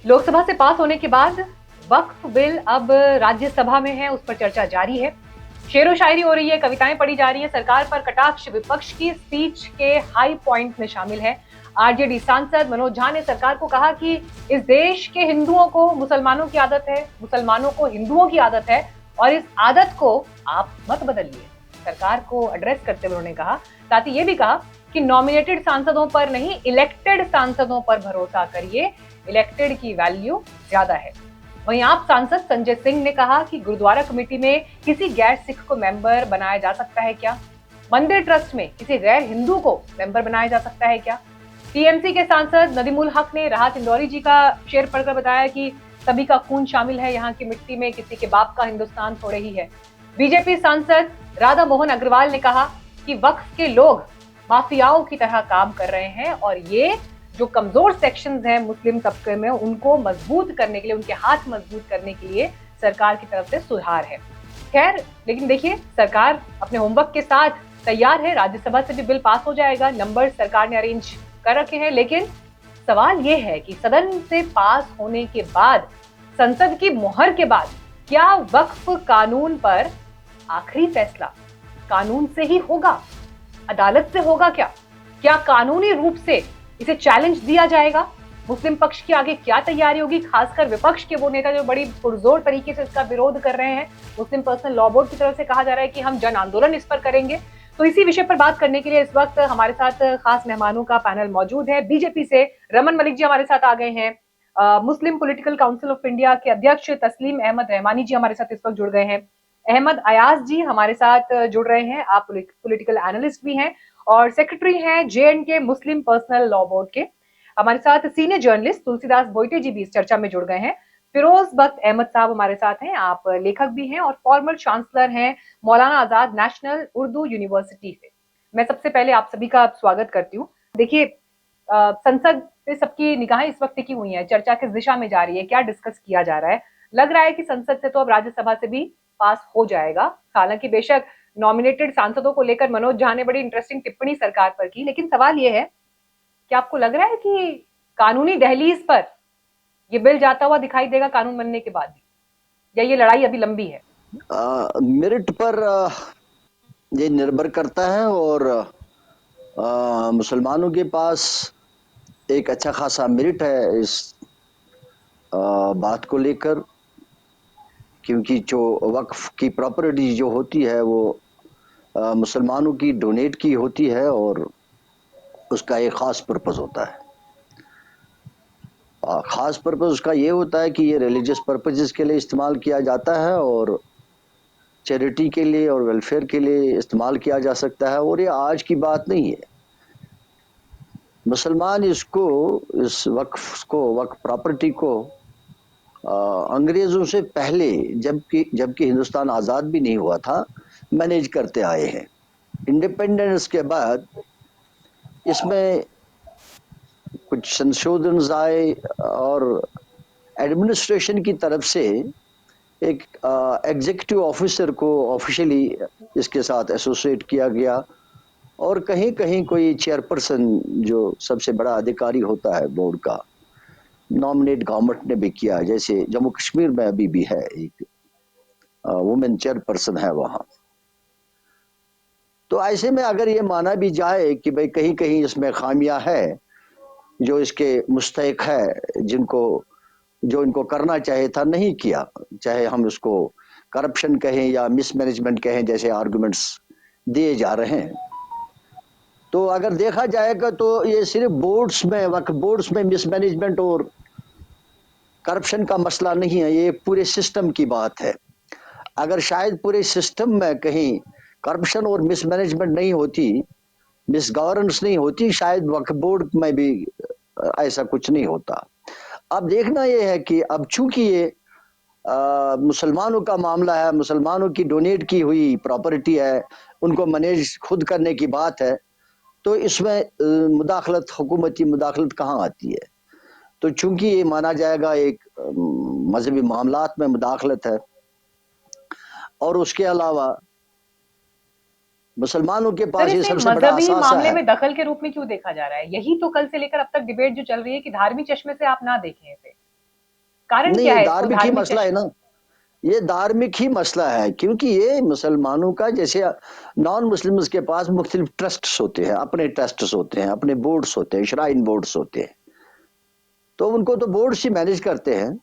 लोकसभा से पास होने के बाद वक्फ बिल अब राज्यसभा में है, उस पर चर्चा जारी है। शेरो शायरी हो रही है, कविताएं पढ़ी जा रही है, सरकार पर कटाक्ष विपक्ष की स्पीच के हाई पॉइंट में शामिल है। आरजेडी सांसद मनोज झा ने सरकार को कहा कि इस देश के हिंदुओं को मुसलमानों की आदत है, मुसलमानों को हिंदुओं की आदत है और इस आदत को आप मत बदलिए। सरकार को एड्रेस करते हुए उन्होंने कहा, साथ ही ये भी कहा कि नॉमिनेटेड सांसदों पर नहीं, इलेक्टेड सांसदों पर भरोसा करिए, इलेक्टेड की वैल्यू ज्यादा है। वहीं आप सांसद संजय सिंह ने कहा कि गुरुद्वारा कमेटी में किसी गैर सिख को मेंबर बनाया जा सकता है क्या? मंदिर ट्रस्ट में किसी गैर हिंदू को मेंबर बनाया जा सकता है क्या? टीएमसी के सांसद नदीमुल हक ने राहत इंदौरी जी का शेर पढ़कर बताया कि सभी का खून शामिल है यहाँ की मिट्टी में, किसी के बाप का हिंदुस्तान थोड़े ही है। बीजेपी सांसद राधा मोहन अग्रवाल ने कहा कि वक्फ के लोग माफियाओं की तरह काम कर रहे हैं और ये जो कमजोर सेक्शंस हैं मुस्लिम तबके में, उनको मजबूत करने के लिए, उनके हाथ मजबूत करने के लिए सरकार की तरफ से सुधार है। खैर, लेकिन देखिए, सरकार अपने होमवर्क के साथ तैयार है, राज्यसभा से भी बिल पास हो जाएगा, नंबर सरकार ने अरेंज कर रखे हैं। लेकिन सवाल यह है कि सदन से पास होने के बाद, संसद की मुहर के बाद, क्या वक्फ कानून पर आखिरी फैसला कानून से ही होगा, अदालत से होगा? क्या कानूनी रूप से इसे चैलेंज दिया जाएगा? मुस्लिम पक्ष की आगे क्या तैयारी होगी, खासकर विपक्ष के वो नेता जो बड़ी पुरजोर तरीके से इसका विरोध कर रहे हैं? मुस्लिम पर्सनल लॉ बोर्ड की तरफ से कहा जा रहा है कि हम जन आंदोलन इस पर करेंगे। तो इसी विषय पर बात करने के लिए इस वक्त हमारे साथ खास मेहमानों का पैनल मौजूद है। बीजेपी से रमन मलिक जी हमारे साथ आ गए हैं। मुस्लिम पॉलिटिकल काउंसिल ऑफ इंडिया के अध्यक्ष तस्लीम अहमद रहमानी जी हमारे साथ इस वक्त जुड़ गए हैं। अहमद अयाज जी हमारे साथ जुड़ रहे हैं, आप पॉलिटिकल एनालिस्ट भी हैं और सेक्रेटरी हैं जे&के मुस्लिम पर्सनल लॉ बोर्ड के। हमारे साथ सीनियर जर्नलिस्ट तुलसीदास बोइटे जी भी इस चर्चा में जुड़ गए हैं। फिरोज बख्त अहमद साहब हमारे साथ हैं, आप लेखक भी हैं और फॉर्मर चांसलर हैं मौलाना आजाद नेशनल उर्दू यूनिवर्सिटी से। मैं सबसे पहले आप सभी का स्वागत करती हूँ। देखिए, संसद पे सबकी निगाहें इस वक्त टिकी हुई हैं, चर्चा किस दिशा में जा रही है, क्या डिस्कस किया जा रहा है? लग रहा है कि संसद से तो अब राज्यसभा से भी पास हो जाएगा। हालांकि बेशक नॉमिनेटेड सांसदों को लेकर मनोज झा ने बड़ी इंटरेस्टिंग टिप्पणी सरकार पर की, लेकिन सवाल यह है कि आपको लग रहा है कि कानूनी दहलीज पर ये बिल जाता हुआ दिखाई देगा कानून बनने के बाद भी, या ये लड़ाई अभी लंबी है? मेरिट पर ये निर्भर करता है और मुसलमानों के पास एक अच्छा खासा मेरिट है इस बात को लेकर, क्योंकि जो वक्फ की प्रॉपर्टी जो होती है वो मुसलमानों की डोनेट की होती है और उसका एक ख़ास पर्पज़ होता है। ख़ास पर्पज़ उसका ये होता है कि ये रिलीजियस पर्पजेज़ के लिए इस्तेमाल किया जाता है और चैरिटी के लिए और वेलफेयर के लिए इस्तेमाल किया जा सकता है। और ये आज की बात नहीं है। मुसलमान इस वक्फ प्रॉपर्टी को अंग्रेज़ों से पहले, जबकि हिंदुस्तान आज़ाद भी नहीं हुआ था, मैनेज करते आए हैं। इंडिपेंडेंस के बाद इसमें कुछ संशोधन आए और एडमिनिस्ट्रेशन की तरफ से एक एग्जीक्यूटिव ऑफिसर को ऑफिशियली इसके साथ एसोसिएट किया गया और कहीं कहीं कोई चेयरपर्सन जो सबसे बड़ा अधिकारी होता है बोर्ड का, नॉमिनेट गवर्नमेंट ने भी किया। जैसे जम्मू कश्मीर में अभी भी है एक वुमेन चेयरपर्सन है वहां। तो ऐसे में अगर ये माना भी जाए कि भाई कहीं कहीं इसमें खामियां है, जो इसके मुस्तहिक है, जो इनको करना चाहिए था नहीं किया, चाहे हम उसको करप्शन कहें या मिसमैनेजमेंट कहें, जैसे आर्गुमेंट्स दिए जा रहे हैं, तो अगर देखा जाएगा तो ये सिर्फ वक्फ बोर्ड्स में मिसमैनेजमेंट और करप्शन का मसला नहीं है, ये पूरे सिस्टम की बात है। अगर शायद पूरे सिस्टम में कहीं करप्शन और मिसमैनेजमेंट नहीं होती, मिसगवर्नेंस नहीं होती, शायद वक्फ बोर्ड में भी ऐसा कुछ नहीं होता। अब देखना यह है कि अब चूंकि ये मुसलमानों का मामला है, मुसलमानों की डोनेट की हुई प्रॉपर्टी है, उनको मैनेज खुद करने की बात है, तो इसमें हुकूमती मुदाखलत कहाँ आती है? तो चूंकि ये माना जाएगा एक मजहबी मामलात में मुदाखलत है और उसके अलावा मुसलमानों के पास ये सबसे बड़ा मजहबी असासा मामले है। में दखल के रूप में क्यों देखा जा रहा है? यही तो कल से लेकर अब तक डिबेट जो चल रही है कि धार्मिक चश्मे से आप ना देखें इसे। कारण नहीं, क्या ये है इसको धार्मिक ही धार्मिक मसला है ना, ये धार्मिक ही मसला है, क्योंकि ये मुसलमानों का, जैसे नॉन मुस्लिम्स के पास मुख्तलिफ ट्रस्ट्स होते हैं, अपने ट्रस्ट्स होते हैं, अपने बोर्ड्स होते हैं, श्राइन बोर्ड्स होते हैं, तो उनको तो बोर्ड्स ही मैनेज करते हैं।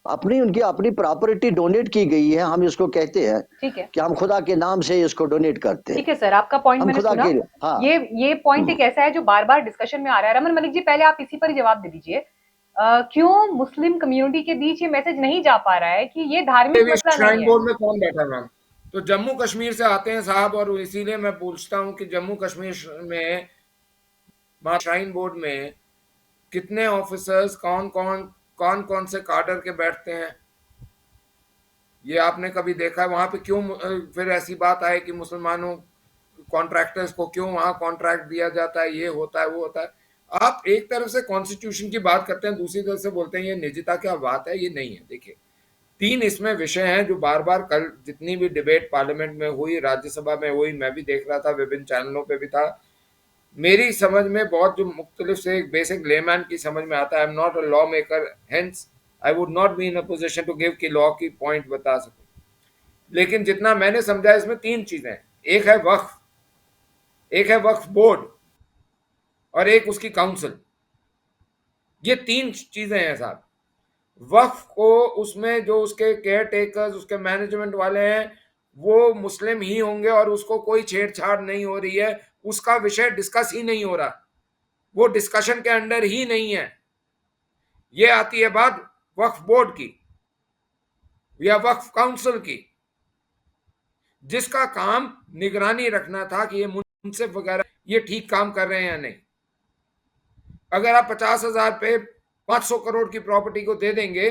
अपनी उनकी अपनी प्रॉपर्टी डोनेट की गई है, हम इसको कहते हैं ठीक है। कि हम खुदा के नाम से इसको डोनेट करते हैं, ठीक है सर, आपका पॉइंट हम मैंने खुदा सुना। के, हाँ। ये पॉइंट एक ऐसा है जो बार बार डिस्कशन में आ रहा है। रमन मलिक जी, पहले आप इसी पर ही जवाब दे दीजिए। क्यों मुस्लिम कम्युनिटी के बीच ये मैसेज नहीं जा पा रहा है कि ये धार्मिक मसला नहीं श्राइन है? बोर्ड में कौन बैठा मैम? तो जम्मू कश्मीर से आते हैं साहब, और इसीलिए मैं पूछता हूँ कि जम्मू कश्मीर में श्राइन बोर्ड में कितने ऑफिसर्स, कौन कौन से काडर के बैठते हैं? ये आपने कभी देखा है? वहां पे क्यों फिर ऐसी बात आए कि मुसलमानों कॉन्ट्रैक्टर्स को क्यों वहां कॉन्ट्रैक्ट दिया जाता है, ये होता है वो होता है। आप एक तरफ से कॉन्स्टिट्यूशन की बात करते हैं, दूसरी तरफ से बोलते हैं ये निजता क्या बात है। ये नहीं है। देखिए, तीन इसमें विषय हैं जो बार बार कल जितनी भी डिबेट पार्लियामेंट में हुई, राज्यसभा में हुई, मैं भी देख रहा था, विभिन्न चैनलों पे भी था। मेरी समझ में बहुत जो मुख्तलिफ से एक बेसिक लेमैन की समझ में आता है। I am not a law maker, hence I would not be in a position to give कि लॉ की पॉइंट बता सकूं। लेकिन जितना मैंने समझा, इसमें तीन चीजें हैं। एक है वक्फ, एक है वक्फ बोर्ड, और एक उसकी काउंसिल। ये तीन चीजें हैं साहब। वक्फ को, उसमें जो उसके केयर टेकर्स, उसके मैनेजमेंट वाले हैं, वो मुस्लिम ही होंगे और उसको कोई छेड़छाड़ नहीं हो रही है, उसका विषय डिस्कस ही नहीं हो रहा, वो डिस्कशन के अंडर ही नहीं है। ये आती है बात वक्फ बोर्ड की या वक्फ काउंसिल की, जिसका काम निगरानी रखना था कि ये मुंसिफ वगैरह ये ठीक काम कर रहे हैं या नहीं। अगर आप 50,000 पे 500 करोड़ की प्रॉपर्टी को दे देंगे,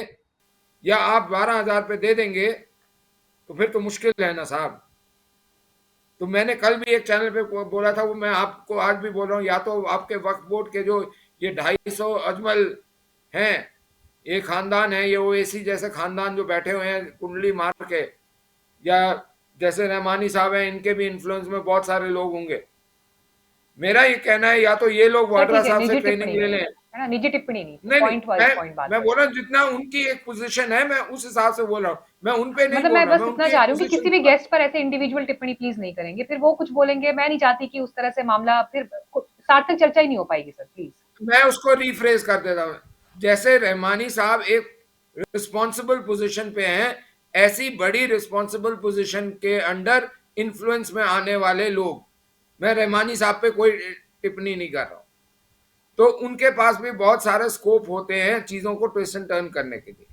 या आप 12,000 पे दे देंगे, तो फिर तो मुश्किल है ना साहब। तो मैंने कल भी एक चैनल पे बोला था, वो मैं आपको आज भी बोल रहा हूँ, या तो आपके वक्फ बोर्ड के जो ये 250 अजमल हैं, ये खानदान है, ये ओवैसी जैसे खानदान जो बैठे हुए हैं कुंडली मार के, या जैसे रहमानी साहब हैं, इनके भी इन्फ्लुएंस में बहुत सारे लोग होंगे। मेरा ये कहना है, या तो ये लोग सर वाड्रा ठीक है, साहब से निजी ट्रेनिंग टिप्पणी ले नहीं लें। है ना, निजी टिप्पणी नहीं, नहीं नहीं, पॉइंट वाइज पॉइंट बात मैं कर बोल रहे रहा हैं। हूँ जितना उनकी एक पोजीशन है, मैं उस हिसाब से बोल रहा हूँ, मैं उन पे नहीं मतलब बोल मैं रहा, बस मैं इतना उनकी चाह एक रही हूँ कि पोजीशन किसी भी की बात। गेस्ट पर ऐसे इंडिविजुअल टिप्पणी प्लीज नहीं करेंगे, फिर वो कुछ बोलेंगे, मैं नहीं चाहती कि उस तरह से मामला फिर सार्थक चर्चा ही नहीं हो पाएगी सर, प्लीज। मैं उसको रिफ्रेज कर देता हूँ। जैसे रहमानी साहब एक रिस्पॉन्सिबल पोजीशन पे हैं, ऐसी बड़ी रिस्पॉन्सिबल पोजीशन के अंडर इन्फ्लुएंस में आने वाले लोग, मैं रहमानी साहब पे कोई टिप्पणी नहीं कर रहा हूँ, तो उनके पास भी बहुत सारे स्कोप होते हैं चीजों को ट्विस्ट एंड टर्न करने के लिए।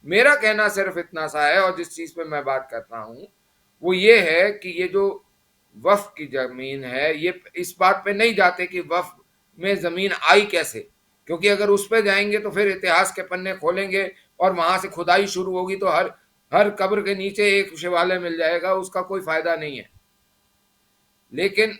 मेरा कहना सिर्फ इतना सा है, और जिस चीज पे मैं बात करता हूँ वो ये है कि ये जो वक्फ की जमीन है, ये इस बात पे नहीं जाते कि वक्फ में जमीन आई कैसे, क्योंकि अगर उस पे जाएंगे तो फिर इतिहास के पन्ने खोलेंगे और वहां से खुदाई शुरू होगी, तो हर हर कब्र के नीचे एक शिवालय मिल जाएगा, उसका कोई फायदा नहीं है। लेकिन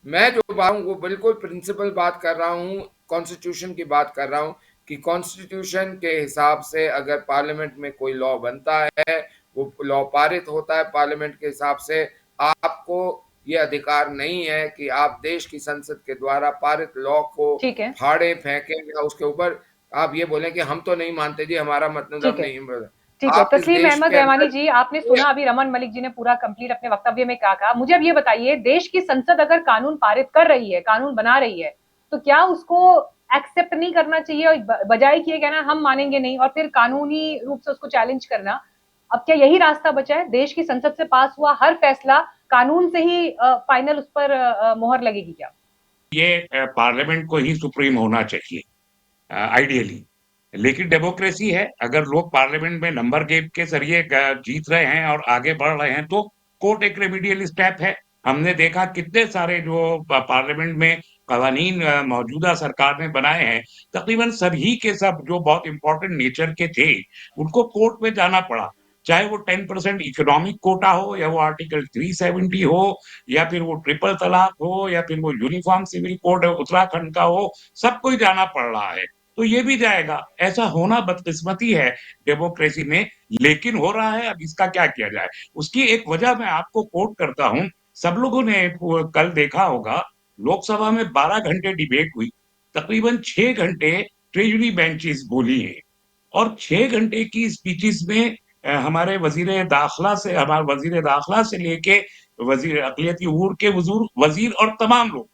मैं जो बात हूँ वो बिल्कुल प्रिंसिपल बात कर रहा हूँ, कॉन्स्टिट्यूशन की बात कर रहा हूँ कि कॉन्स्टिट्यूशन के हिसाब से अगर पार्लियामेंट में कोई लॉ बनता है, वो लॉ पारित होता है पार्लियामेंट के हिसाब से, आपको ये अधिकार नहीं है कि आप देश की संसद के द्वारा पारित लॉ को ठीक है। फाड़े फेंकें, या उसके ऊपर आप ये बोलें कि हम तो नहीं मानते जी, हमारा ठीक मतलब है। नहीं। ठीक है, आप इस तस्लीम देश अहमद के रहमानी अंदर जी, आपने सुना अभी रमन मलिक जी ने पूरा कंप्लीट अपने वक्तव्य में क्या कहा। मुझे अब ये बताइए, देश की संसद अगर कानून पारित कर रही है, कानून बना रही है, तो क्या उसको एक्सेप्ट नहीं करना चाहिए, और बजाय कि ये कहना हम मानेंगे नहीं और फिर कानूनी रूप से उसको चैलेंज करना? अब क्या यही रास्ता बचा है? देश की संसद से पास हुआ हर फैसला कानून से ही फाइनल उस पर मोहर लगेगी क्या? ये पार्लियामेंट को ही सुप्रीम होना चाहिए आइडियली, लेकिन डेमोक्रेसी है। अगर लोग पार्लियामेंट में नंबर गेम के जरिए जीत रहे हैं और आगे बढ़ रहे हैं, तो कोर्ट एक रेमिडियल स्टेप है। हमने देखा कितने सारे जो पार्लियामेंट में कवानीन मौजूदा सरकार ने बनाए हैं, तकरीबन सभी के सब जो बहुत इंपॉर्टेंट नेचर के थे, उनको कोर्ट में जाना पड़ा। चाहे वो 10% इकोनॉमिक कोटा हो, या वो आर्टिकल 370 हो, या फिर वो ट्रिपल तलाक हो, या फिर वो यूनिफॉर्म सिविल कोड उत्तराखंड का हो, सबको ही जाना पड़ रहा है। तो ये भी जाएगा। ऐसा होना बदकिस्मती है डेमोक्रेसी में, लेकिन हो रहा है। अब इसका क्या किया जाए? उसकी एक वजह मैं आपको कोट करता हूं। सब लोगों ने कल देखा होगा, लोकसभा में 12 घंटे डिबेट हुई, तकरीबन 6 घंटे ट्रेजरी बेंचेस बोली हैं। और 6 घंटे की स्पीचेस में हमारे वजीर दाखिला से लेके वजीर अक़लियती उमूर के वजीर और तमाम लोग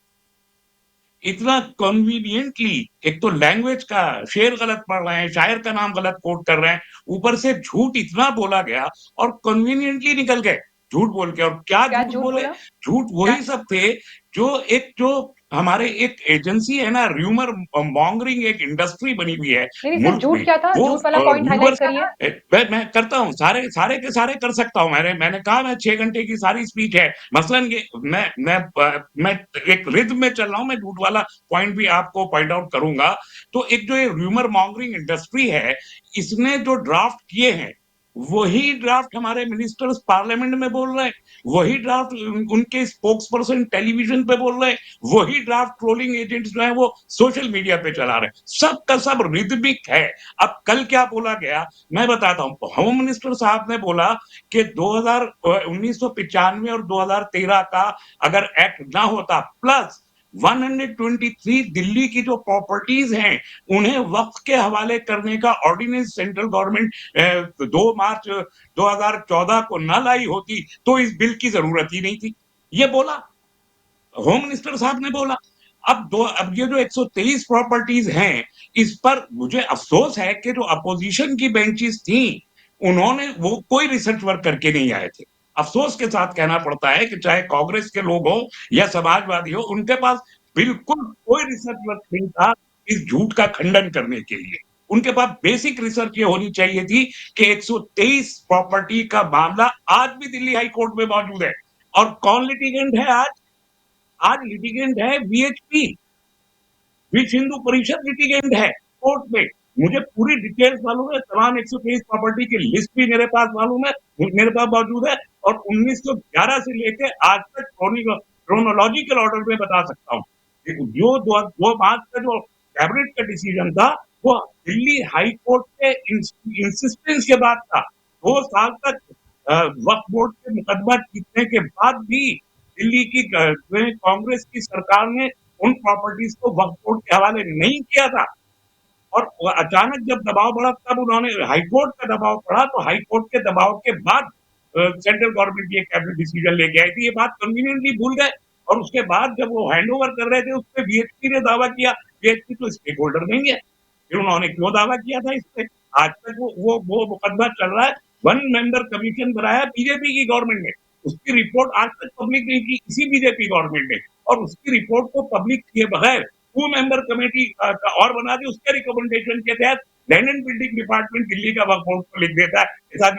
इतना कन्वीनियंटली, एक तो लैंग्वेज का शेर गलत पढ़ रहे हैं, शायर का नाम गलत कोट कर रहे हैं, ऊपर से झूठ इतना बोला गया और कन्वीनियंटली निकल गए झूठ बोल के। और क्या क्या झूठ झूठ बोले? बोला? झूठ वही सब थे जो हमारे एक एजेंसी है ना, र्यूमर मॉन्गरिंग एक इंडस्ट्री बनी हुई है नहीं नहीं सर, मुल्क झूठ में, क्या था? वो झूठ वाला पॉइंट हाईलाइट र्यूमर्स करिए। मैं करता हूँ, सारे के सारे कर सकता हूँ। मैंने कहा मैं 6 घंटे की सारी स्पीच है। मसलन ये मैं एक रिदम में चल रहा हूँ, मैं झूठ वाला पॉइंट भी आपको पॉइंट आउट करूंगा। तो एक जो ये र्यूमर मॉन्गरिंग इंडस्ट्री है, इसने जो ड्राफ्ट किए हैं, वही ड्राफ्ट हमारे मिनिस्टर्स पार्लियामेंट में बोल रहे हैं, वही ड्राफ्ट उनके स्पोक्स पर्सन टेलीविजन पे बोल रहे हैं, वही ड्राफ्ट ट्रोलिंग एजेंट्स जो है वो सोशल मीडिया पे चला रहे हैं। सब का सब रिदमिक है। अब कल क्या बोला गया मैं बताता हूँ। होम मिनिस्टर साहब ने बोला कि 1995 और 2013 का अगर एक्ट ना होता, प्लस 123 दिल्ली की जो प्रॉपर्टीज हैं उन्हें वक्फ के हवाले करने का ऑर्डिनेंस सेंट्रल गवर्नमेंट 2 मार्च 2014 को न लाई होती तो इस बिल की जरूरत ही नहीं थी। ये बोला, होम मिनिस्टर साहब ने बोला। अब ये जो 123 प्रॉपर्टीज हैं, इस पर मुझे अफसोस है कि जो अपोजिशन की बेंचेस थी, उन्होंने वो कोई रिसर्च वर्क करके नहीं आए थे। अफसोस के साथ कहना पड़ता है कि चाहे कांग्रेस के लोग हो या समाजवादी हो, उनके पास बिल्कुल कोई रिसर्च वर्क नहीं था इस झूठ का खंडन करने के लिए। उनके पास बेसिक रिसर्च ये होनी चाहिए थी कि 123 प्रॉपर्टी का मामला आज भी दिल्ली हाई कोर्ट में मौजूद है। और कौन लिटिगेंट है आज? आज लिटिगेंट है वीएचपी, विश्व हिंदू परिषद लिटिगेंट है कोर्ट में। मुझे पूरी डिटेल्स मालूम है, तमाम 123 प्रॉपर्टी की लिस्ट भी मेरे पास मालूम है, मेरे पास मौजूद है। और 1911 से लेके आज तक क्रोनोलॉजिकल ऑर्डर में बता सकता हूँ। जो 2 मार्च का जो कैबिनेट का डिसीजन था, वो दिल्ली हाई कोर्ट के इंसिस्टेंस के बाद था। 2 साल तक वक्फ बोर्ड के मुकदमा जीतने के बाद भी दिल्ली की कांग्रेस की सरकार ने उन प्रॉपर्टीज को वक्फ बोर्ड के हवाले नहीं किया था। और अचानक जब दबाव बढ़ा, तब उन्होंने हाईकोर्ट का दबाव पड़ा, तो हाईकोर्ट के दबाव के बाद सेंट्रल गवर्नमेंट ये कैबिनेट डिसीजन लेके आई थी। ये बात कन्वीनियंटली भूल गए। और उसके बाद जब वो हैंड ओवर कर रहे थे, उस पर वीएचपी ने दावा किया। वीएचपी तो स्टेक होल्डर नहीं है, फिर उन्होंने क्यों दावा किया था इस पे? आज तक वो मुकदमा चल रहा है। 1 मेंबर कमीशन बनाया बीजेपी की गवर्नमेंट ने, उसकी रिपोर्ट आज तक पब्लिक नहीं की इसी बीजेपी गवर्नमेंट ने। और उसकी रिपोर्ट को पब्लिक किए बगैर 2 मेंबर कमेटी और बना दी। उसके रिकमेंडेशन के तहत land and building department Delhi का वक्फ बोर्ड को लिख देता है कि साहब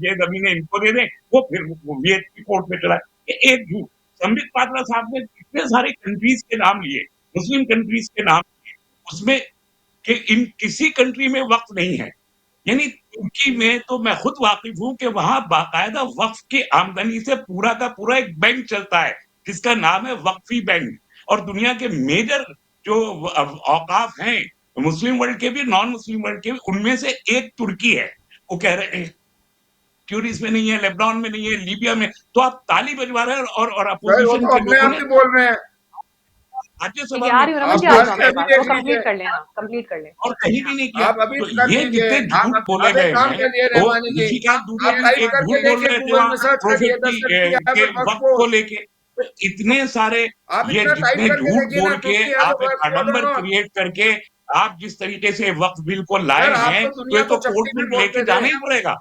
ये जमीनें इनको दे दें, वो फिर वीएचपी कोर्ट में चला। ये एक झूठ। संबित पात्रा साहब ने इतने सारे कंट्रीज के नाम लिए, मुस्लिम कंट्रीज के नाम लिए, उसमें कि इन किसी कंट्री में वक्फ नहीं है। यानी तुर्की में तो मैं खुद वाकिफ हूं कि वहां बाकायदा वक्फ की आमदनी से पूरा का पूरा एक बैंक चलता है जिसका नाम है वक्फी बैंक। और दुनिया के मेजर जो औकाफ हैं, मुस्लिम वर्ल्ड के भी, नॉन मुस्लिम वर्ल्ड के भी, उनमें से एक तुर्की है। वो कह रहे हैं ट्यूनिस में नहीं है, लेबनान में नहीं है, लीबिया में। तो आप ताली बजवा रहे हैं और वो अपोजिशन तो के अपने लोगों आप ने ही बोल रहे हैं। ठीक राज्यसभा है, में आ रही हूँ रमन आप जी, आ बात जाओ से आपके अभी पास, वो देख कंप्लीट लीजिए। कर लेना, कंप्लीट कर लें। और कहीं भी नहीं किया। आप अभी तो कर ये लीजिए। जितने झूठ बोले आप एक गए काम हैं, करिए वो रहमानी जी, ऋषिकांत दुबे आप भी टाइप एक करके झूठ बोल देखिए, रहे थे गूगल वहां में सर्च करिए, प्रोफेट 10 टर्की के है वक्फ वक्त को बोर्ड। लेके। तो इतने सारे आप ये इतना टाइप जितने करके झूठ देखिए ना, बोल के तुर्की हैज आप अ एक वक्फ बोर्ड और आडंबर नॉट। क्रिएट करके आप जिस तरीके से वक्फ बिल को सर लाए आप हैं, तो तो दुनिया ये को तो कोर्ट चपटी में भी लेके बोलते थे। जाना ही पड़ेगा।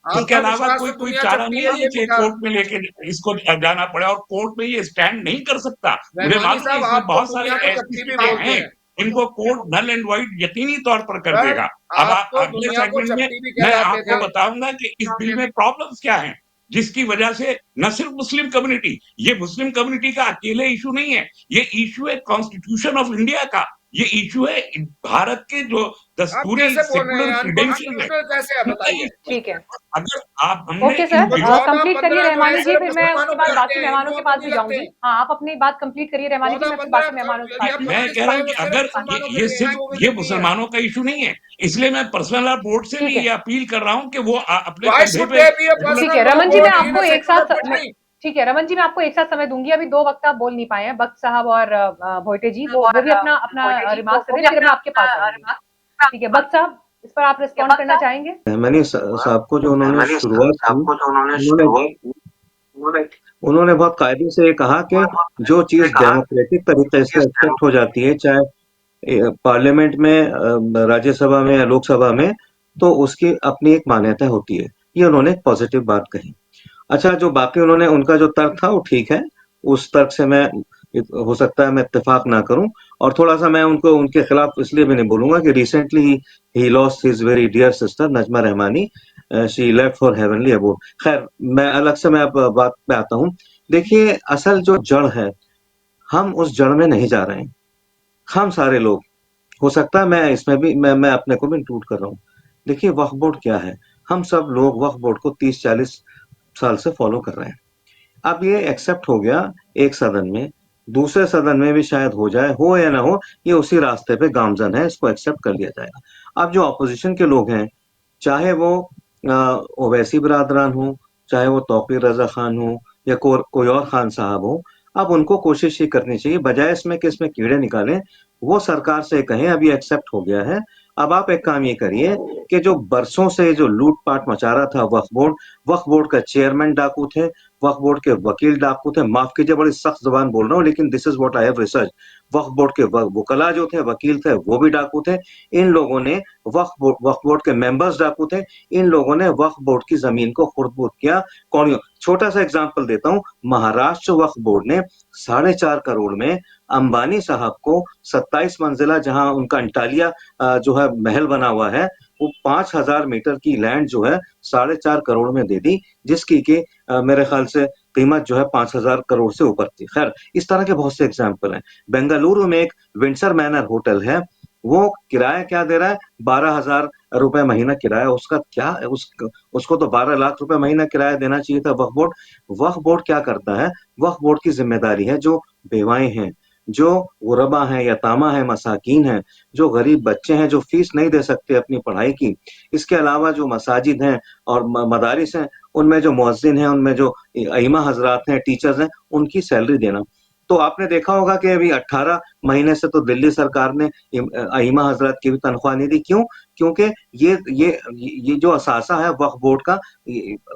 इसके आपका अलावा विश्वास कोई तो कोई दुनिया चारा चपटी नहीं है, है ये कि भी था। कोर्ट में लेके इसको जाना पड़े। और कोर्ट में ये स्टैंड नहीं कर सकता। मुझे रहमानी मालूम है साहब, इसमें आप तो बहुत सारे दुनिया को ऐसी चपटी भी चीजें बोलते हैं हैं। जिनको कोर्ट नल एंड वाइड यकीनी तौर पर कर सर देगा। अब आप तो अगले दुनिया को सेगमेंट में चपटी भी मैं कहलाते आपको थे। बताऊंगा कि इस बिल में प्रॉब्लम्स क्या हैं, जिसकी वजह से न सिर्फ मुस्लिम कम्युनिटी, ये मुस्लिम कम्युनिटी का अकेले इशू नहीं है, ये इशू है कॉन्स्टिट्यूशन ऑफ इंडिया का। ये इशू है भारत के जो आप दस्तूरी कैसे बोल रहे सेकुलर हैं? क्रीडेंशियल है। अनकॉन्स्टिट्यूशनल कैसे है बताइए? ठीक है, अगर आप हमने ओके इन सर, वो बिलों कंप्लीट करिए 14-15 जो है रहमानी जी, सिर्फ फिर मैं उसके मुसलमानों बाद पे लगते बाकी हैं, मेहमानों हिंदुओं के पे पास भी नहीं लगते जाऊंगी। हैं। हाँ, आप अपनी बात कंप्लीट करिए रहमानी जी, मैं फिर 14-15 बाकी मेहमानों के या पास भी मैं जाऊंगी। पुलिस कह जो रहा है हूँ वो कि सिर्फ अगर मुसलमानों के ये लिए, सिर्फ हिंदुओं के ये लिए नहीं है। मुसलमानों का इशू नहीं है, इसलिए मैं पर्सनल लॉ बोर्ड से भी ठीक ये है, अपील कर रहा हूँ कि वो अपने Why कंधे should पे there be a रूलर ठीक personal है law रमन जी, मैं board in आपको a एक secular साथ country? ठीक है रमन जी, मैं आपको एक साथ समय दूंगी। अभी 2 वक्ता बोल नहीं पाए हैं, बख्त साहब और भोइटे जी, वो भी अपना अपना रिमार्क्स दे दें, फिर मैं आपके पास आऊंगी। ठीक है, बख्त साहब इस पर आप रिस्पॉन्ड करना चाहेंगे? रहमानी साहब को जो उन्होंने शुरुआत की, उन्होंने बहुत कायदे से ये कहा कि जो चीज डेमोक्रेटिक तरीके से एक्सेप्ट हो जाती है, चाहे पार्लियामेंट में, राज्यसभा में या लोकसभा में, तो उसकी अपनी एक मान्यता होती है। ये उन्होंने एक पॉजिटिव बात कही। अच्छा, जो बाकी उन्होंने उनका जो तर्क था वो ठीक है, उस तर्क से मैं हो सकता है मैं इत्तेफाक ना करूं, और थोड़ा सा मैं उनको उनके खिलाफ इसलिए भी नहीं बोलूंगा कि रिसेंटली ही lost his very dear sister Najma Rahmani, she left for heavenly abode. खैर, मैं अलग से मैं अब बात पे आता हूँ। देखिए, असल जो जड़ है, हम उस जड़ में नहीं जा रहे हैं, हम सारे लोग। हो सकता है मैं इसमें भी मैं अपने को भी इंक्लूड कर रहा हूँ। देखिए, वक्फ बोर्ड क्या है, हम सब लोग वक्फ बोर्ड को 30-40 साल से फॉलो कर रहे हैं। अब ये एक्सेप्ट हो गया एक सदन में, दूसरे सदन में भी शायद हो जाए, हो या ना हो, ये उसी रास्ते पे गामजन है, इसको एक्सेप्ट कर लिया जाएगा। अब जो ऑपोजिशन के लोग हैं, चाहे वो ओवैसी बिरादरान हो, चाहे वो तौकीर रजा खान हो, या कोई और खान साहब हो, अब उनको कोशिश ये करनी चाहिए, बजाय इसमें कि इसमें कीड़े निकालें, वो सरकार से कहें अब ये एक्सेप्ट हो गया है, अब आप एक काम ये करिए कि जो बरसों से जो लूट-पाट मचा रहा था वक्फ बोर्ड का चेयरमैन डाकू थे, वक्फ बोर्ड के वकील डाकू थे, माफ कीजिए बड़ी सख्त ज़ुबान बोल रहा हूँ, लेकिन this is what I have research. Waqf board के वकला जो थे, वकील थे, वो भी डाकू थे। इन लोगों ने वक्फ बोर्ड के मेंबर्स डाकू थे, इन लोगों ने वक्फ बोर्ड की ज़मीन को खुर्द-बुर्द किया। कौन, छोटा सा एग्जांपल देता हूँ, महाराष्ट्र वक्फ बोर्ड ने 4.5 करोड़ में अंबानी साहब को 27 मंजिला जहां उनका अंटालिया जो है महल बना हुआ है, वो 5000 मीटर की लैंड जो है 4.5 करोड़ में दे दी, जिसकी कि मेरे ख्याल से कीमत जो है 5000 करोड़ से ऊपर थी। खैर, इस तरह के बहुत से एग्जाम्पल हैं। बेंगलुरु में एक विंडसर मैनर होटल है, वो किराया क्या दे रहा है, 12,000 रुपए महीना किराया। उसका क्या, उसको तो 12 लाख रुपए महीना किराया देना चाहिए था वक्फ बोर्ड। वक्फ बोर्ड क्या करता है, वक्फ बोर्ड की जिम्मेदारी है जो बेवाएं हैं, जो गुरबा हैं, यतामा हैं, मसाकीन हैं, जो गरीब बच्चे हैं, जो फीस नहीं दे सकते अपनी पढ़ाई की, इसके अलावा जो मसाजिद हैं और मदारिस हैं, उनमें जो मुअज्जिन हैं, उनमें जो अइमा हजरात हैं, टीचर्स हैं, उनकी सैलरी देना। तो आपने देखा होगा कि अभी 18 महीने से तो दिल्ली सरकार ने अइमा हजरात की भी तनख्वाह नहीं दी। क्यों? क्योंकि ये जो असासा है वक्फ बोर्ड का,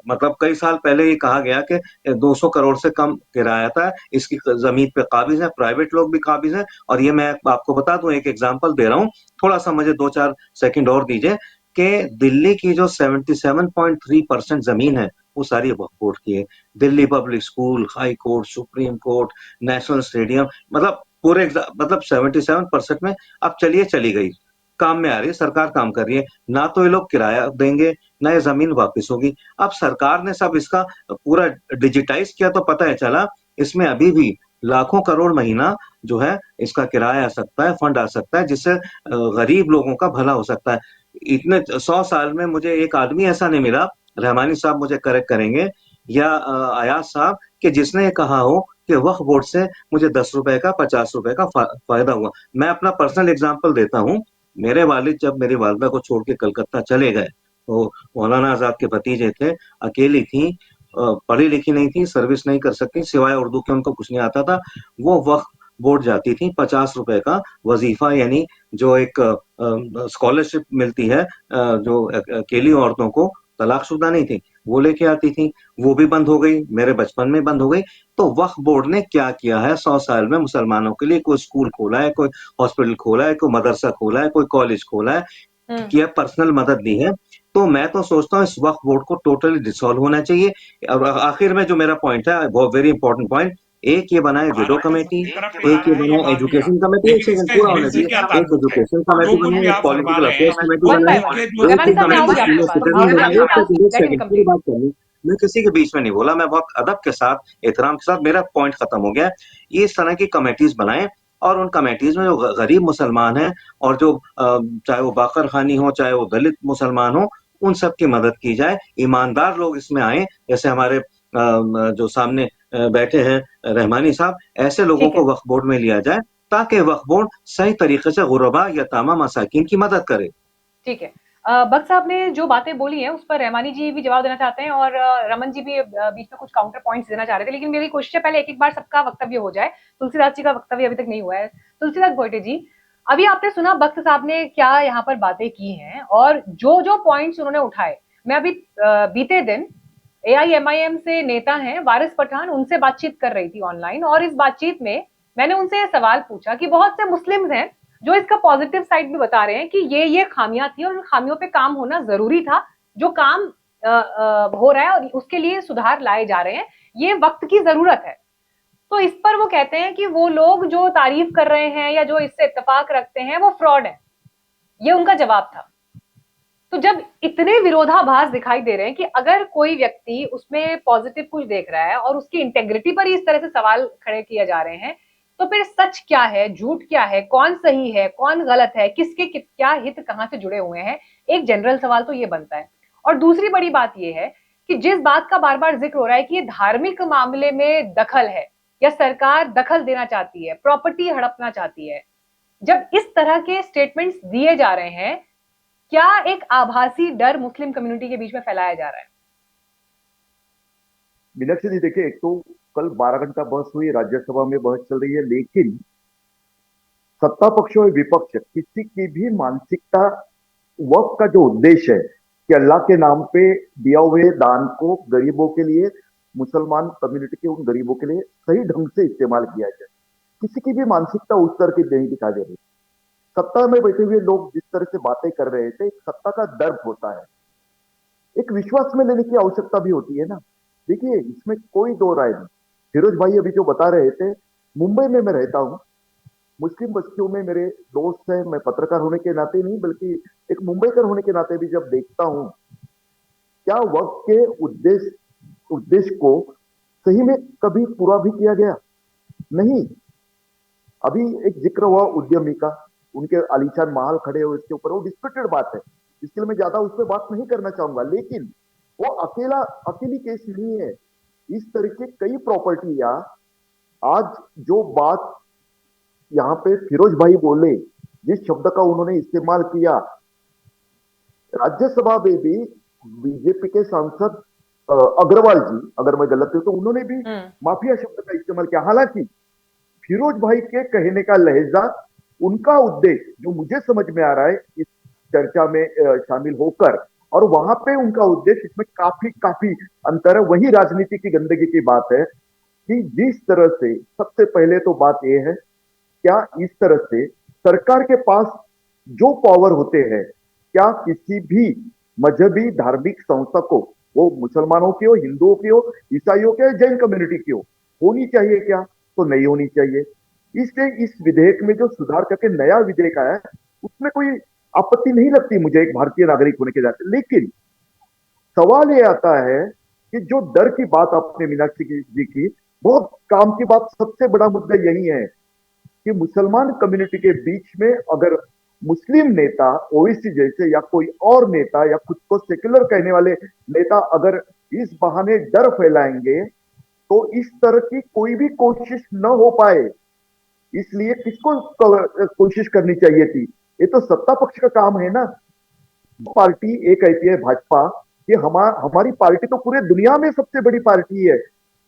मतलब कई साल पहले ये कहा गया कि 200 करोड़ से कम किराया था, इसकी जमीन पे काबिज है, प्राइवेट लोग भी काबिज हैं। और ये मैं आपको बता दूं, एक एग्जांपल दे रहा हूँ, थोड़ा सा मुझे 2-4 सेकंड और दीजिए, कि दिल्ली की जो 77.3% जमीन है, वो सारी वक्फ बोर्ड की है। Delhi public school, high court, supreme court, national stadium, मतलब पूरे मतलब 77% में अब चली गई, काम में आ रही है, सरकार काम कर रही है। ना तो ये लोग किराया देंगे, ना ये जमीन वापस होगी। अब सरकार ने सब इसका पूरा डिजिटाइज किया, तो पता है चला इसमें अभी भी लाखों करोड़ महीना जो है इसका किराया आ सकता है, फंड आ सकता है, जिससे गरीब लोगों का भला हो सकता है। इतने 100 साल में मुझे एक आदमी ऐसा नहीं मिला, रहमानी साहब मुझे करेक्ट करेंगे, या अयाज साहब, कि जिसने ये कहा हो कि वक्फ बोर्ड से मुझे 10 रुपए का, 50 रुपए का फायदा हुआ। मैं अपना पर्सनल एग्जांपल देता हूँ। मेरे वालिद जब मेरी वालिदा को छोड़ के कलकत्ता चले गए, तो मौलाना आजाद के भतीजे थे, अकेली थी, पढ़ी लिखी नहीं थी, सर्विस नहीं कर सकती, सिवाय उर्दू के उनको कुछ नहीं आता था। वो वक्फ बोर्ड जाती थी, 50 रुपए का वजीफा, यानी जो एक स्कॉलरशिप मिलती है, जो अकेली औरतों को, तलाकशुदा नहीं थी, वो लेके आती थी। वो भी बंद हो गई, मेरे बचपन में बंद हो गई। तो वक्फ बोर्ड ने क्या किया है 100 साल में मुसलमानों के लिए? कोई स्कूल खोला है, कोई हॉस्पिटल खोला है, कोई मदरसा खोला है, कोई कॉलेज खोला है, किया, पर्सनल मदद दी है। तो मैं तो सोचता हूँ इस वक्फ बोर्ड को टोटली डिसॉल्व होना चाहिए। और आखिर में जो मेरा पॉइंट है, बहुत वेरी इंपॉर्टेंट पॉइंट, एक ये बनाए विडो कमेटी, एक ये बनाए एजुकेशन कमेटी, एक सेकंड पूरा होने दीजिए, एक एजुकेशन कमेटी बनाए, एक political affairs committee one by बनाए, वन। एक रहमानी साहब, मैं कमेटी आऊंगी आपके सीनियर पास, सिटीजन बनाए। एक सेकंड पूरी कंप्लीट। बात करनी, मैं किसी के बीच में नहीं बोला, मैं बहुत अदब के साथ, एहतराम के साथ, मेरा पॉइंट खत्म हो गया। ये इस तरह की कमेटीज बनाए, और उन कमेटीज में जो गरीब मुसलमान हैं, और जो चाहे वो बाकर खानी हो, चाहे वो दलित मुसलमान हो, उन सब की मदद की जाए। ईमानदार लोग इसमें आए, जैसे हमारे जो सामने बैठे हैं रहमानी साहब, ऐसे लोगों ठीक है, को वक्फ बोर्ड में लिया जाए, ताकि वक्फ बोर्ड सही तरीके से गुरबा, यतामा, मसाकिन की मदद करे। ठीक है। बख्श साहब ने जो बातें बोली हैं, उस पर रहमानी जी भी जवाब देना चाहते हैं, और रमन जी भी बीच में कुछ काउंटर पॉइंट्स देना चाह रहे थे, लेकिन मेरी कोशिश है पहले एक-एक बार सबका वक्तव्य हो जाए। तुलसीदास जी का वक्तव्य अभी तक नहीं हुआ है। तुलसीदास भोइटे जी, अभी आपने सुना बख्त साहब ने क्या यहाँ पर बातें की हैं और जो जो पॉइंट्स उन्होंने उठाए, मैं अभी बीते दिन एआईएमआईएम से नेता हैं वारिस पठान, उनसे बातचीत कर रही थी ऑनलाइन, और इस बातचीत में मैंने उनसे ये सवाल पूछा कि बहुत से मुस्लिम्स हैं जो इसका पॉजिटिव साइड भी बता रहे हैं कि ये खामियां थी और उन खामियों पे काम होना जरूरी था, जो काम हो रहा है और उसके लिए सुधार लाए जा रहे हैं, ये वक्त की जरूरत है। तो इस पर वो कहते हैं कि वो लोग जो तारीफ कर रहे हैं या जो इससे इत्तेफाक रखते हैं वो फ्रॉड है, ये उनका जवाब था। तो जब इतने विरोधाभास दिखाई दे रहे हैं कि अगर कोई व्यक्ति उसमें पॉजिटिव कुछ देख रहा है और उसकी इंटेग्रिटी पर ही इस तरह से सवाल खड़े किए जा रहे हैं, तो फिर सच क्या है, झूठ क्या है, कौन सही है, कौन गलत है, किसके क्या हित कहां से जुड़े हुए हैं, एक जनरल सवाल तो ये बनता है। और दूसरी बड़ी बात यह है कि जिस बात का बार बार जिक्र हो रहा है कि ये धार्मिक मामले में दखल है या सरकार दखल देना चाहती है, प्रॉपर्टी हड़पना चाहती है, जब इस तरह के स्टेटमेंट्स दिए जा रहे हैं, क्या एक आभासी डर मुस्लिम कम्युनिटी के बीच में फैलाया जा रहा है? मीनाक्षी जी देखिए, एक तो कल 12 घंटा बहस हुई, राज्यसभा में बहस चल रही है, लेकिन सत्ता पक्ष और विपक्ष किसी की भी मानसिकता, वक्फ का जो उद्देश्य है कि अल्लाह के नाम पे दिया हुए दान को गरीबों के लिए, मुसलमान कम्युनिटी के उन गरीबों के लिए सही ढंग से इस्तेमाल किया जाए, किसी की भी मानसिकता उस तरह की नहीं दिखा दे रही। सत्ता में बैठे हुए लोग जिस तरह से बातें कर रहे थे, एक सत्ता का दर्द होता है, एक विश्वास में लेने की आवश्यकता भी होती है ना। देखिए, इसमें कोई दो राय नहीं। फिरोज भाई अभी जो बता रहे थे, मुंबई में मैं रहता हूं, मुस्लिम बस्तियों में मेरे दोस्त हैं, मैं पत्रकार होने के नाते नहीं बल्कि एक मुंबईकर होने के नाते भी जब देखता हूं, क्या वक्त के उद्देश्य को सही में कभी पूरा भी किया गया? नहीं। अभी एक जिक्र हुआ उद्यमी का, उनके आलीशान महल खड़े हुए, इसके ऊपर वो डिस्प्यूटेड बात है, इसके लिए मैं ज्यादा उस पर बात नहीं करना चाहूंगा, लेकिन वो अकेली केस नहीं है। इस तरह के कई प्रॉपर्टियां, आज जो बात यहाँ पे फिरोज भाई बोले, जिस शब्द का उन्होंने इस्तेमाल किया, राज्यसभा में भी बीजेपी के सांसद अग्रवाल जी, अगर मैं गलत हूं तो उन्होंने भी माफिया शब्द का इस्तेमाल किया। हालांकि फिरोज भाई के कहने का लहजा, उनका उद्देश्य जो मुझे समझ में आ रहा है इस चर्चा में शामिल होकर, और वहां पे उनका उद्देश्य, इसमें काफी अंतर है। वही राजनीति की गंदगी की बात है कि जिस तरह से, सबसे पहले तो बात यह है, क्या इस तरह से सरकार के पास जो पावर होते हैं, क्या किसी भी मजहबी धार्मिक संस्था को, वो मुसलमानों की हो, हिंदुओं की हो, ईसाइयों के, जैन कम्युनिटी की हो, होनी चाहिए क्या? तो नहीं होनी चाहिए। इसलिए इस विधेयक में जो सुधार करके नया विधेयक आया है, उसमें कोई आपत्ति नहीं लगती मुझे एक भारतीय नागरिक होने के नाते। लेकिन सवाल ये आता है कि जो डर की बात आपने मीनाक्षी जी की, बहुत काम की बात, सबसे बड़ा मुद्दा यही है कि मुसलमान कम्युनिटी के बीच में अगर मुस्लिम नेता, ओवैसी जैसे या कोई और नेता या खुद को सेक्युलर कहने वाले नेता अगर इस बहाने डर फैलाएंगे, तो इस तरह की कोई भी कोशिश न हो पाए। इसलिए किसको कोशिश करनी चाहिए थी? ये तो सत्ता पक्ष का काम है ना। पार्टी एक कहती है भाजपा कि हमारी पार्टी तो पूरे दुनिया में सबसे बड़ी पार्टी है,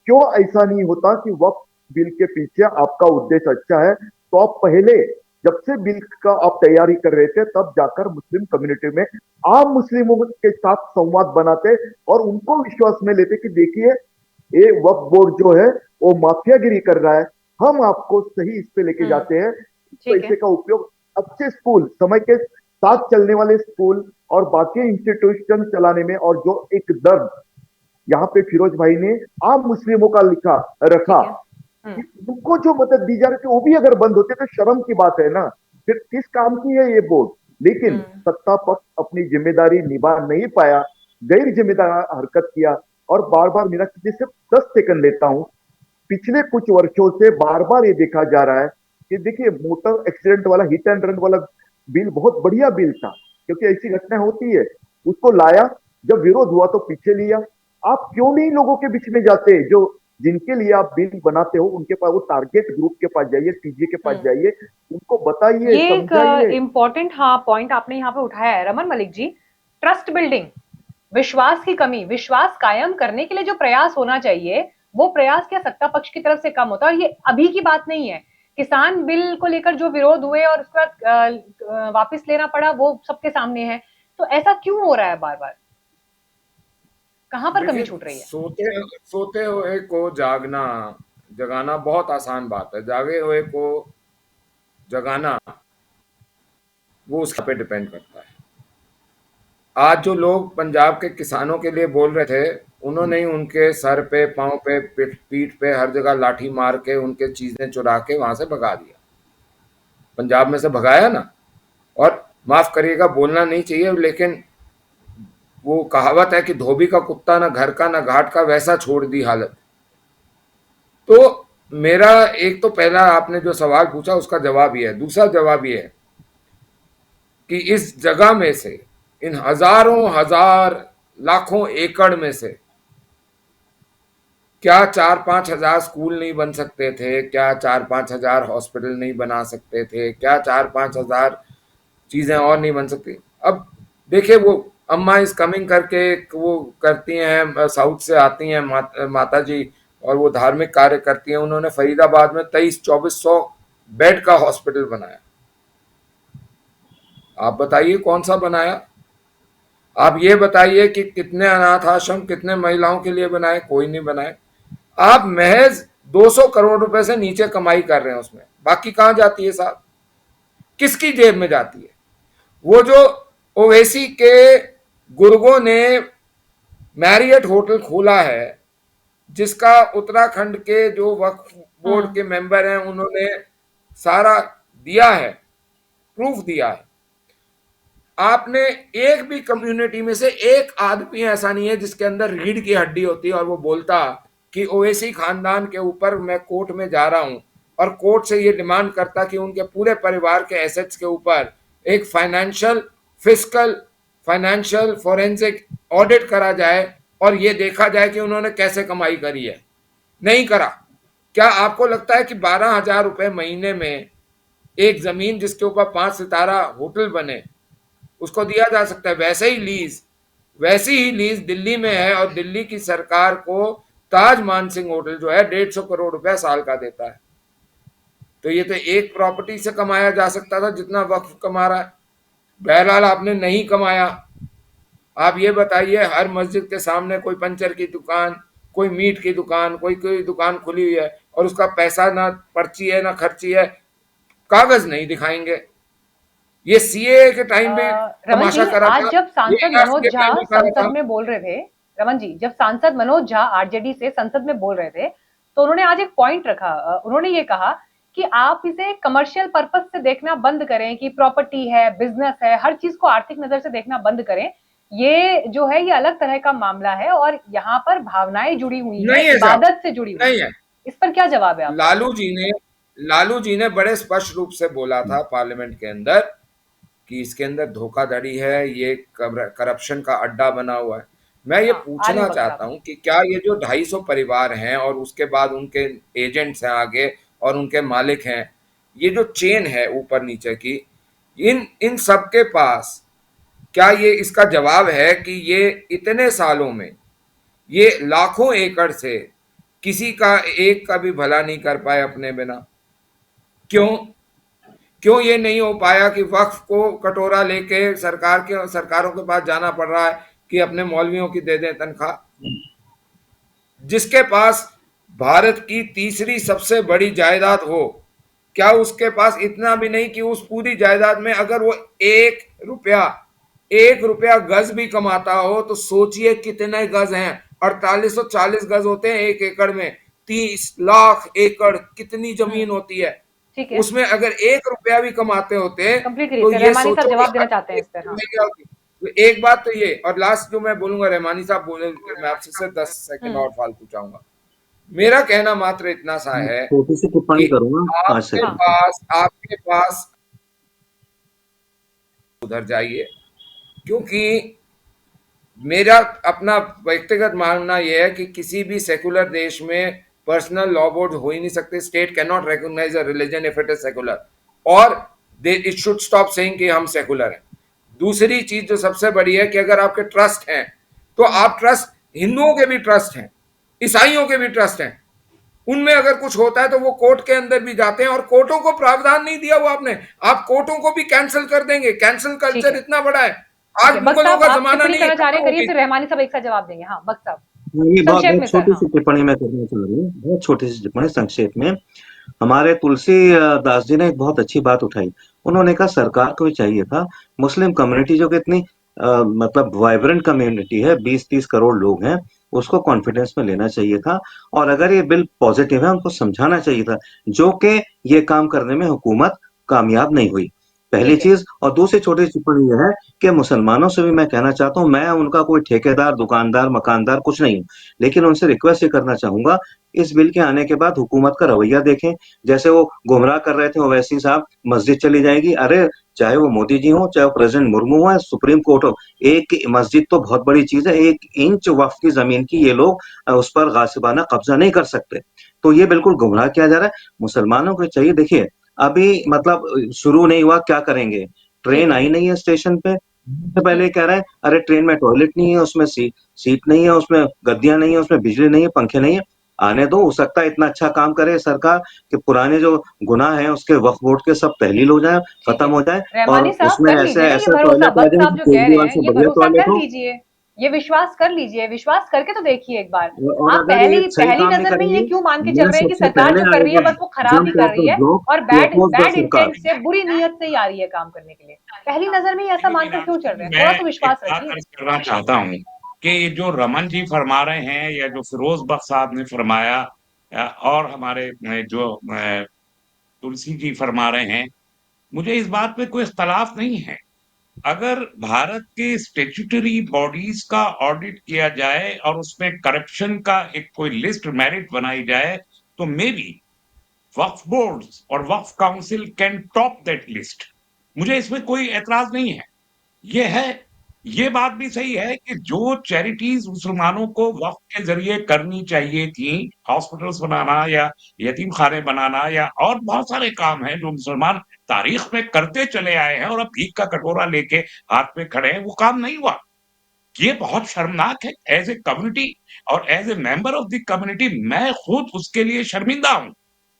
क्यों ऐसा नहीं होता कि वक्फ बिल के पीछे आपका उद्देश्य अच्छा है तो आप पहले, जब से बिल का आप तैयारी कर रहे थे, तब जाकर मुस्लिम कम्युनिटी में, आम मुस्लिमों के साथ संवाद बनाते और उनको विश्वास में लेते कि देखिए, ये वक्फ बोर्ड जो है वो माफियागिरी कर रहा है, हम आपको सही इस पे लेके जाते हैं, पैसे का उपयोग अच्छे स्कूल, समय के साथ चलने वाले स्कूल और बाकी इंस्टीट्यूशन चलाने में, और जो एक दर्द यहाँ पे फिरोज भाई ने आम मुस्लिमों का रखा, उनको जो मदद दी जा रही थी वो भी अगर बंद होते तो शर्म की बात है ना। फिर किस काम की है ये बोर्ड? लेकिन सत्ता पक्ष अपनी जिम्मेदारी निभा नहीं पाया, गैर जिम्मेदार हरकत किया। और बार बार मीनाक्षी जी सिर्फ 10 सेकंड लेता हूं, पिछले कुछ वर्षों से बार बार ये देखा जा रहा है कि देखिए, मोटर एक्सीडेंट वाला, हिट एंड रन वाला बिल बहुत बढ़िया बिल था, क्योंकि ऐसी घटना होती है, उसको लाया, जब विरोध हुआ तो पीछे लिया। आप क्यों नहीं लोगों के बीच में जाते? जो जिनके लिए आप बिल बनाते हो उनके पास, वो टारगेट ग्रुप के पास जाइए, टीजे के पास जाइए, उनको बताइए, ये समझाइए। एक इम्पोर्टेंट पॉइंट आपने यहाँ पे उठाया है रमन मलिक जी। ट्रस्ट बिल्डिंग, विश्वास की कमी, विश्वास कायम करने के लिए जो प्रयास होना चाहिए, वो प्रयास क्या सत्ता पक्ष की तरफ से कम होता है। और ये अभी की बात नहीं है, किसान बिल को लेकर जो विरोध हुए और उसके बाद वापस लेना पड़ा, वो सबके सामने है। तो ऐसा क्यों हो रहा है बार बार? कहाँ पर कमी देखिए, छूट रही है? सोते सोते हुए को जगाना बहुत आसान बात है। जागे हुए को जगाना वो उसके पे डिपेंड करता है। आज जो लोग पंजाब के किसानों के लिए बोल रहे थे, उन्होंने ही उनके सर पे, पांव पे, पीठ पे हर जगह लाठी मार के उनके चीजें चुरा के वहां से भगा दिया। पंजाब में से भगाया ना। और माफ करिएगा, बोलना नहीं चाहिए, लेकिन वो कहावत है कि धोबी का कुत्ता ना घर का ना घाट का, वैसा छोड़ दी हालत। तो मेरा एक तो पहला आपने जो सवाल पूछा उसका जवाब ये है। दूसरा जवाब ये है कि इस जगह में से, इन हजारों हजार लाखों एकड़ में से क्या 4-5 हजार स्कूल नहीं बन सकते थे? क्या 4-5 हजार हॉस्पिटल नहीं बना सकते थे? क्या 4-5 हजार चीजें और नहीं बन सकती? अब देखिए, वो अम्मा इज कमिंग करके वो करती हैं, साउथ से आती हैं माता जी, और वो धार्मिक कार्य करती हैं। उन्होंने फरीदाबाद में 23-2400 बेड का हॉस्पिटल बनाया। आप बताइए कौन सा बनाया? आप ये बताइए कि कितने अनाथ आश्रम, कितने महिलाओं के लिए बनाए? कोई नहीं बनाए। आप महज 200 करोड़ रुपए से नीचे कमाई कर रहे हैं उसमें। बाकी कहां जाती है साहब? किसकी जेब में जाती है? वो जो ओवैसी के गुर्गों ने मैरियट होटल खोला है, जिसका उत्तराखंड के जो वक्फ बोर्ड के मेंबर हैं उन्होंने सारा दिया है, प्रूफ दिया है। आपने एक भी कम्युनिटी में से एक आदमी ऐसा नहीं है जिसके अंदर रीढ़ की हड्डी होती और वो बोलता कि ओवैसी खानदान के ऊपर मैं कोर्ट में जा रहा हूं और कोर्ट से ये डिमांड करता कि उनके पूरे परिवार के एसेट्स के ऊपर एक फाइनेंशियल फोरेंसिक ऑडिट करा जाए और ये देखा जाए कि उन्होंने कैसे कमाई करी है। नहीं करा। क्या आपको लगता है कि 12,000 रुपए महीने में एक जमीन जिसके ऊपर 5 सितारा होटल बने उसको दिया जा सकता है? वैसी ही लीज दिल्ली में है, और दिल्ली की सरकार को ताज मानसिंह होटल जो है 150 करोड़ रुपया साल का देता है। तो ये तो एक प्रॉपर्टी से कमाया जा सकता था जितना वक्फ कमा रहा है। बहरहाल आपने नहीं कमाया। आप ये बताइए, हर मस्जिद के सामने कोई पंचर की दुकान, कोई मीट की दुकान, कोई दुकान खुली हुई है और उसका पैसा ना पर्ची है ना खर्ची है, कागज नहीं दिखाएंगे। ये सीए के टाइम पे रमन जी, तमाशा करा था। आज जब सांसद मनोज झा टाइम पे करा था। संसद में बोल रहे थे, रमन जी, जब सांसद मनोज झा आरजेडी से संसद में बोल रहे थे, तो उन्होंने आज एक पॉइंट रखा। उन्होंने ये कहा कि आप इसे कमर्शियल पर्पस से देखना बंद करें, कि प्रॉपर्टी है, बिजनेस है, हर चीज को आर्थिक नजर से देखना बंद करें। ये जो है ये अलग तरह का मामला है और यहाँ पर भावनाएं जुड़ी हुई है, इबादत से जुड़ी हुई है। इस पर क्या जवाब है आपका? लालू जी ने बड़े स्पष्ट रूप से बोला था पार्लियामेंट के अंदर कि इसके अंदर धोखाधड़ी है, ये करप्शन का अड्डा बना हुआ है। मैं ये पूछना चाहता हूं कि क्या ये जो 250 परिवार हैं और उसके बाद उनके एजेंट्स हैं आगे और उनके मालिक हैं, ये जो चेन है ऊपर नीचे की, इन सब के पास क्या ये इसका जवाब है कि ये इतने सालों में ये लाखों एकड़ से किसी का एक का भी भला नहीं कर पाए अपने बिना? क्यों ये नहीं हो पाया कि वक्फ को कटोरा लेके सरकारों के पास जाना पड़ रहा है कि अपने मौलवियों की दे दें तनख्वाह? जिसके पास भारत की तीसरी सबसे बड़ी जायदाद हो, क्या उसके पास इतना भी नहीं कि उस पूरी जायदाद में अगर वो एक रुपया गज भी कमाता हो, तो सोचिए कितने गज हैं। 4840 गज होते हैं एक एकड़ में। 30 लाख एकड़ कितनी जमीन होती है? उसमें अगर 1 रुपया भी कमाते होते तो ये सोचो जवाब देना चाहते हैं इस पर। तो एक बात तो ये, और लास्ट जो मैं बोलूंगा, रहमानी साहब बोले, मैं आपसे सिर्फ 10 सेकंड और फालतू चाहूंगा। मेरा कहना मात्र इतना सा है कि आपके पास उधर जाइए, क्योंकि मेरा अपना व्यक्तिगत मानना यह है कि किसी भी सेकुलर देश में पर्सनल लॉ बोर्ड हो ही नहीं सकते। State can not recognize a religion if it is secular, और इट शुड स्टॉप सेइंग कि हम सेकुलर हैं। दूसरी चीज जो सबसे बड़ी है कि अगर आपके ट्रस्ट हैं तो आप ट्रस्ट, हिंदुओं के भी ट्रस्ट हैं, ईसाइयों के भी ट्रस्ट हैं, उनमें अगर कुछ होता है तो वो कोर्ट के अंदर भी जाते हैं, और कोर्टों को प्रावधान नहीं दिया वो आपने, आप कोर्टों को भी कैंसिल कर देंगे। कैंसिल कल्चर इतना बड़ा है, आज बख्श मुगलों साहब का आप जमाना टिप्पणी नहीं है, करना चाह रहे खत्म हैं, हो करिए, गई। फिर रहमानी साहब एक साथ जवाब देंगे। हाँ बख्श साहब ये बहुत संक्षेप बहुत में सर। छोटी हाँ सी टिप्पणी मैं करना चाह रही हूँ, बहुत छोटी सी टिप्पणी संक्षेप में। हमारे तुलसी दास जी ने एक बहुत अच्छी बात उठाई। उन्होंने कहा सरकार को भी चाहिए था, मुस्लिम कम्युनिटी जो कि इतनी मतलब वाइब्रेंट कम्युनिटी है, 20-30 करोड़ लोग हैं, उसको कॉन्फिडेंस में लेना चाहिए था, और अगर ये बिल पॉजिटिव है उनको समझाना चाहिए था, जो कि ये काम करने में हुकूमत कामयाब नहीं हुई, पहली ठीक है। चीज। और दूसरी छोटी सी टिप्पणी यह है कि मुसलमानों से भी मैं कहना चाहता हूँ, मैं उनका कोई ठेकेदार, दुकानदार, मकानदार कुछ नहीं हूँ, लेकिन उनसे रिक्वेस्ट ये करना चाहूंगा, इस बिल के आने के बाद हुकूमत का रवैया देखें। जैसे वो गुमराह कर रहे थे ओवैसी साहब, मस्जिद चली जाएगी, अरे चाहे वो मोदी जी हो, चाहे वो प्रेसिडेंट मुर्मू हो, सुप्रीम कोर्ट हो, एक मस्जिद तो बहुत बड़ी चीज है, 1 इंच वक्फ की जमीन की ये लोग उस पर गासिबाना कब्जा नहीं कर सकते। तो ये बिल्कुल गुमराह किया जा रहा है। मुसलमानों को चाहिए, देखिए अभी मतलब शुरू नहीं हुआ, क्या करेंगे, ट्रेन आई नहीं है स्टेशन पे, से पहले कह रहे हैं अरे ट्रेन में टॉयलेट नहीं है, उसमें सीट नहीं है, उसमें गद्दियां नहीं है, उसमें बिजली नहीं है, पंखे नहीं है। आने दो, हो सकता है इतना अच्छा काम करे सरकार कि पुराने जो गुनाह हैं उसके वक्फ बोर्ड के सब तहलील हो जाए, खत्म हो जाए, और रहमानी साहब उसमें कर ऐसे लीजिए ना ये ऐसा भरोसा, टॉयलेट आ भक्त जाए साहब कि जो कह रहे केजरीवाल हैं से ये बढ़िया भरोसा टॉयलेट कर हो। लीजिए, ये विश्वास कर लीजिए, विश्वास करके तो देखिए एक बार। और आप अगर ये पहली सही पहली काम नहीं नजर में ये करेंगे, क्यों मान के चल मैं रहे हैं कि सबसे सरकार पहले जो कर आई रही है वुड बस वो खराब ही जंप कर ऑफ रही द है, ब्लॉक और to bad oppose the bad सरकार। इंटेंट से, बुरी नीयत से ही आ रही है काम करने के लिए। पहली नजर में ही ऐसा देखिए मानकर क्यों चल मीनाक्षी, रहे हैं? थोड़ा मैं तो एक विश्वास बात रखिए। अर्ज करना चाहता हूँ कि जो रमन जी फरमा रहे हैं या जो फिरोज बख्श साहब ने फरमाया, और हमारे जो तुलसी जी फरमा रहे हैं, मुझे इस बात पे कोई इख्तलाफ नहीं है। अगर भारत के स्टेट्यूटरी बॉडीज का ऑडिट किया जाए और उसमें करप्शन का एक कोई लिस्ट मेरिट बनाई जाए, तो मे बी वक्फ बोर्ड्स और Waqf council can top that list. मुझे इसमें कोई एतराज नहीं है। ये है, ये बात भी सही है कि जो चैरिटीज मुसलमानों को वक्फ के जरिए करनी चाहिए थी, हॉस्पिटल्स बनाना या यतीम खाने बनाना या और बहुत सारे काम हैं जो मुसलमान तारीख में करते चले आए हैं, और अब भीख का कटोरा लेके हाथ में खड़े हैं, वो काम नहीं हुआ। ये बहुत शर्मनाक है। एज ए कम्युनिटी और as a member of the community मैं खुद उसके लिए शर्मिंदा हूं।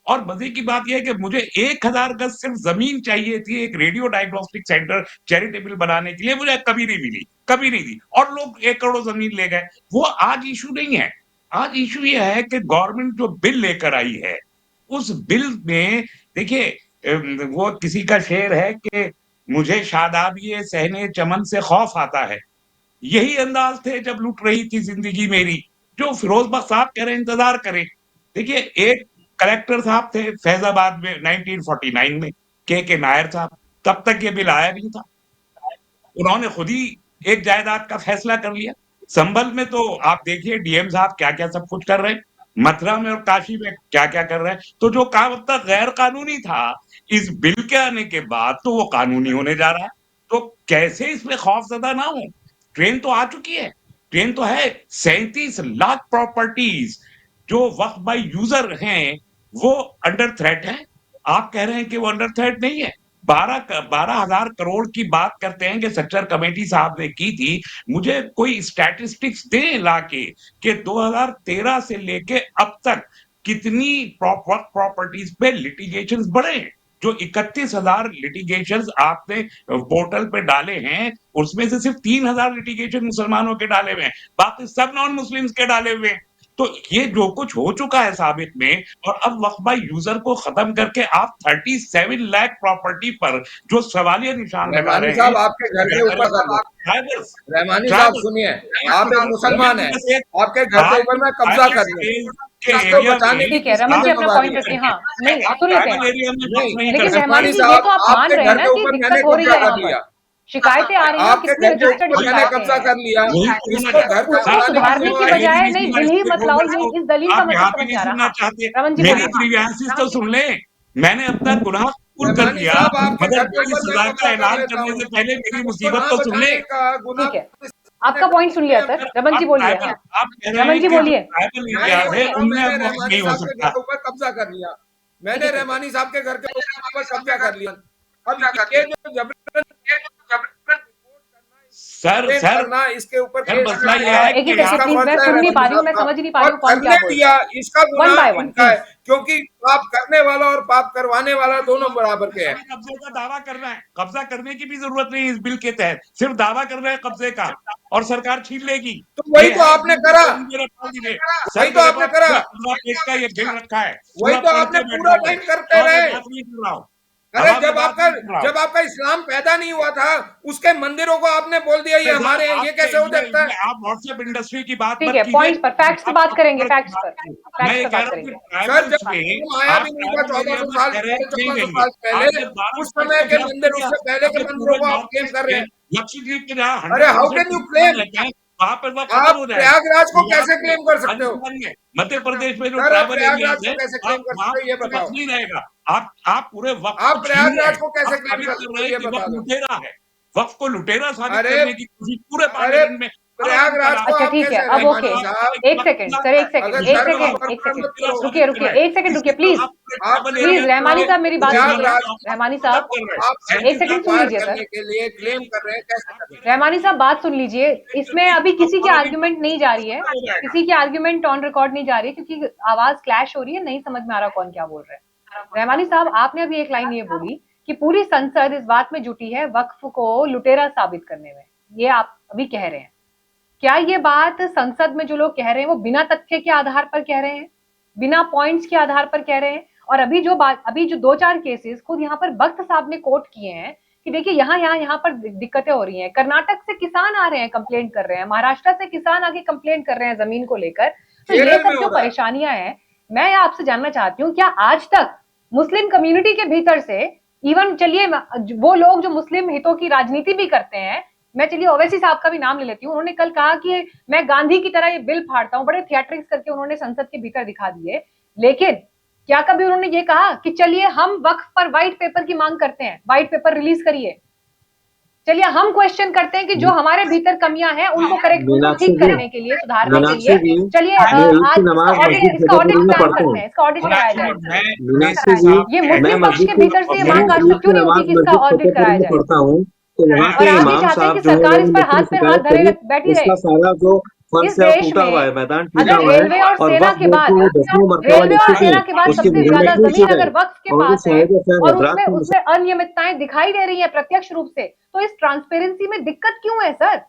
और मजे की बात यह है कि मुझे 1000 गज सिर्फ जमीन चाहिए थी एक रेडियो डायग्नोस्टिक सेंटर चैरिटेबल बनाने के लिए, मुझे कभी नहीं मिली, कभी नहीं दी, और लोग 1 करोड़ जमीन ले गए। वो आज इशू नहीं है। आज इशू ये है कि गवर्नमेंट जो बिल लेकर आई है, उस बिल में देखिए, वो किसी का शेर है कि मुझे शादाबी सहने चमन से खौफ आता है। यही अंदाज थे जब लुट रही थी जिंदगी मेरी। जो फिरोज बख्श साहब कह रहे हैं, इंतजार करें। देखिए, एक कलेक्टर साहब थे फैजाबाद में 1949 में, के नायर साहब, तब तक ये बिल आया नहीं था। उन्होंने खुद ही एक जायदाद का फैसला कर लिया। संभल में तो आप देखिए डीएम साहब क्या क्या सब कुछ कर रहे हैं, मथुरा में और काशी में क्या क्या कर रहे हैं। तो जो काम अब तक गैर कानूनी था, इस बिल के आने के बाद तो वो कानूनी होने जा रहा है। तो कैसे इसमें खौफजदा ना हो? ट्रेन तो आ चुकी है, ट्रेन तो है। 37 लाख प्रॉपर्टीज जो वक्फ बाय यूजर हैं, वो अंडर थ्रेट है। आप कह रहे हैं कि वो अंडर थ्रेट नहीं है। 12,000 करोड़ की बात करते हैं कि सेक्टर कमेटी साहब ने की थी। मुझे कोई स्टैटिस्टिक्स दें लाके कि 2013 से लेके अब तक कितनी प्रॉपर्टीज पे लिटिगेशंस बढ़े हैं। जो 31,000 लिटिगेशंस आपने पोर्टल पे डाले हैं, उसमें से सिर्फ 3,000 लिटिगेशन मुसलमानों के डाले हुए हैं, बाकी सब नॉन मुस्लिम्स के डाले हुए हैं। तो ये जो कुछ हो चुका है साबित में, और अब वक्फ बाय यूजर को खत्म करके आप 37 लाख प्रॉपर्टी पर जो सवालिया निशान लगा रहमानी रहे हैं, साहब आपके घर के ऊपर कर लो। ट्राइबल्स रहमानी साहब ट्राइबल्स सुनिए, आप एक मुसलमान हैं, आपके घर के ऊपर मैं कब्जा कर लूं, के इसको एरिया बचाने में की ठीक है, किसकी रमन जी अपना जिम्मेवारी पॉइंट है? रखिए। हाँ नहीं आप सुन लेते ट्राइबल हैं। एरिया में नहीं, वक्त नहीं कर लेकिन सकते। रहमानी रहमानी जी ये साहब तो आप मान आपके रहे हैं घर ना के कि ऊपर दिक्कत मैंने हो रही कब्जा है कर वहां पर, लिया, शिकायतें आ रही हैं, आपके कितनी घर के रजिस्टर्ड ऊपर मैंने शिकायतें कब्जा हैं, कर लिया, यही तो होना इसको घर चाहते। का उसको साहब, चलाने की सुधारने की आप जिम्मेवारी बजाय मेरी नहीं, किसकी है? दिल्ली ग्रीवेंसेस मतलाउल सुन में लो। इस दलील का आप मतलब यहाँ भी समझ नहीं नहीं आ सुनना रहा। हाँ चाहते। रमन जी मेरी बोलिए। हाँ ग्रीवेंसेस तो सुन ले। मैंने अपना गुनाह कबूल कर रहमानी लिया, साहब आपके मगर घर के मेरी ऊपर मैं सजा का कब्जा कर ऐलान लेता करने हूँ, से पहले मेरी उसको मुसीबत ना तो सुन ले। बचाने का गुनाह ठीक है, किसने आपका पॉइंट सुन लिया किया? सर। रमन जी आप बोलिए। ट्राइबल, हाँ आप कह रहे रमन हैं जी कि जो बोलिए। ट्राइबल मैं एरियाज ये है बोल रहा हूँ, उनमें मैंने अब वक्त रहमानी नहीं हो साहब के घर सकता। के ऊपर कब्जा कर लिया, ठीक मैंने है सर। रहमानी साहब के घर के ऊपर कब्जा कर लिया। अब ये जो जबरन करना, इसके ऊपर केस मसला करना, ये है एक कि एक करके इसका प्लीज, मैं फर्ज है सुन नहीं पा रजनी रही हूँ, मैं साहब का। समझ नहीं पा रही और हूँ कौन क्या करने बोल दिया, रहा है। इसका वन गुनाह बाय वन इनका है, प्लीज। क्योंकि पाप करने वाला और पाप करवाने वाला दोनों बराबर के हैं। कब्जे का दावा करना है, कब्जा करने की भी जरूरत नहीं है इस बिल के तहत, सिर्फ दावा करना है कब्जे का और सरकार छीन लेगी। तो वही ये तो है आपने बिल करा, के मेरे पास में। वही सर तो मेरे आपने पास करा, पूरा 15 पेज का ये बिल रखा है, वही पूरा तो पढ़ आपने के पूरा बैठा हूँ। टाइम करते हवा में रहे। बात नहीं कर रहा हूँ, अरे हवा में बात नहीं कर रहा हूँ। जब आपका इस्लाम पैदा नहीं हुआ था, उसके मंदिरों को आपने बोल दिया ये हमारे हैं, ये कैसे हो सकता है? आप व्हाट्सएप इंडस्ट्री की बात ठीक मत है, कीजिए, पॉइंट्स पर, फैक्ट्स पे आप बात करेंगे, प्रॉपर फैक्ट्स पर, मैं फैक्ट्स ये पे कह बात रहा हूँ कि करेंगे। सर, ट्राइबल्स जब में हम आया आप भी नहीं था ट्राइबल 1400 एरिया में साल कह रहे हैं पहले, नहीं 1400 देंगे। साल पहले, आपने 12 उस स्टेट समय को के ड्राफ्ट मंदिर, किया, उससे पहले के अपने मंदिरों पूरे को आप नॉर्थ क्लेम ईस्ट कर रहे में हैं। लक्षद्वीप के जहाँ अरे हाउ 100% कैन यू मुसलमान क्लेम? रहते हैं, वहां पर वह खत्म आप हो जाएगा। प्रयागराज को पंजाब कैसे में, क्लेम कर सकते हो? राजस्थान में, मध्य प्रदेश में जो सर, आप ट्राइबल प्रयागराज एरियाज को है, कैसे क्लेम कर वहां सकते हो, ये पर बताओ। वक्त नहीं रहेगा। आप पूरे वक्त आप को छीन रहे प्रयागराज हैं। को आप कैसे क्लेम साबित कर कर सकते रहे हो, हैं ये कि बता वक्त दो। लुटेरा है, वक्त को लुटेरा साबित अरे करने की कोशिश पूरे अरे पार्लियामेंट में हर दिन प्रयागराज को अच्छा आप ठीक है, कैसे, अब ओके, रहमानी साहब, एक सेकंड सर, एक सेकंड, अगर एक धर्म सेकंड, पर एक मत सेकंड, करो। रुकिए रुकिए, एक सेकंड रुकिए प्लीज, आप प्लीज रहमानी साहब मेरी बात सुनिए, प्रयागराज रहमानी साहब आप एक सेकंड सुन फायर लीजिए सर, करने के लिए क्लेम कर रहे हैं, कैसे कर रहे हैं? रहमानी साहब बात सुन लीजिए, इसमें अभी किसी की आर्ग्यूमेंट नहीं जा रही है, किसी की आर्ग्यूमेंट ऑन रिकॉर्ड नहीं जा रही है, क्योंकि आवाज क्लैश हो रही है, नहीं समझ में आ रहा कौन क्या बोल रहा है। रहमानी साहब, आपने अभी एक लाइन ये बोली कि पूरी संसद इस बात में जुटी है वक्फ को लुटेरा साबित करने में, ये आप अभी कह रहे हैं। क्या ये बात संसद में जो लोग कह रहे हैं वो बिना तथ्य के आधार पर कह रहे हैं, बिना पॉइंट्स के आधार पर कह रहे हैं? और अभी जो 2-4 केसेस खुद यहाँ पर वक्त साहब ने कोट किए हैं कि देखिए यहाँ पर दिक्कतें हो रही हैं, कर्नाटक से किसान आ रहे हैं, कंप्लेंट कर रहे हैं, महाराष्ट्र से किसान आके कंप्लेंट कर रहे हैं जमीन को लेकर, तो ये केरल में सब हो जो रहा है। परेशानियां हैं, मैं आपसे जानना चाहती हूँ, क्या आज तक मुस्लिम कम्युनिटी के भीतर से, इवन चलिए वो लोग जो मुस्लिम हितों की राजनीति भी करते हैं, मैं चलिए ओवैसी साहब का भी नाम ले लेती हूँ, उन्होंने कल कहा कि मैं गांधी की तरह ये बिल फाड़ता हूँ, बड़े थिएट्रिक्स करके उन्होंने संसद के भीतर दिखा दिए, लेकिन क्या कभी उन्होंने ये कहा कि चलिए हम वक्फ पर व्हाइट पेपर की मांग करते हैं, व्हाइट पेपर रिलीज करिए, चलिए हम क्वेश्चन करते हैं कि जो हमारे भीतर कमियां हैं उनको उनको ठीक करने के लिए, सुधारने के लिए, चलिए आज इसका ऑडिट प्लान करते हैं, इसका ऑडिट कराया जाए। मीनाक्षी जी, ये मैं मुस्लिम पक्ष के मस्जिद भीतर से ये मैं मांग आज ईद तक क्यों की नहीं उठी नमाज कि इसका मस्जिद ऑडिट कराया फतेहपुर में जाए? पढ़ता हूँ, तो वहाँ और के आप ये इमाम चाहते हैं साहब कि जो है सरकार इस उन्होंने पर हाथ मुझसे पे हाथ शिकायत धरे करी, बैठी उसका रहे? सारा जो फर्श इस है देश टूटा हुआ है, में मैदान टूटा अगर हुआ है, रेलवे और और सेना वक्त के बोर्ड बाद, को 10वां मरतबा रेलवे और लिखी सेना है, के बाद उसकी सबसे ज्यादा मिलिट्री जमीन सीट है, अगर वक्फ के और वो पास है साहिब फैज और हजरात की उसमें अनियमितताएं दिखाई दे रही है प्रत्यक्ष रूप से, तो इस ट्रांसपेरेंसी में दिक्कत क्यों है सर?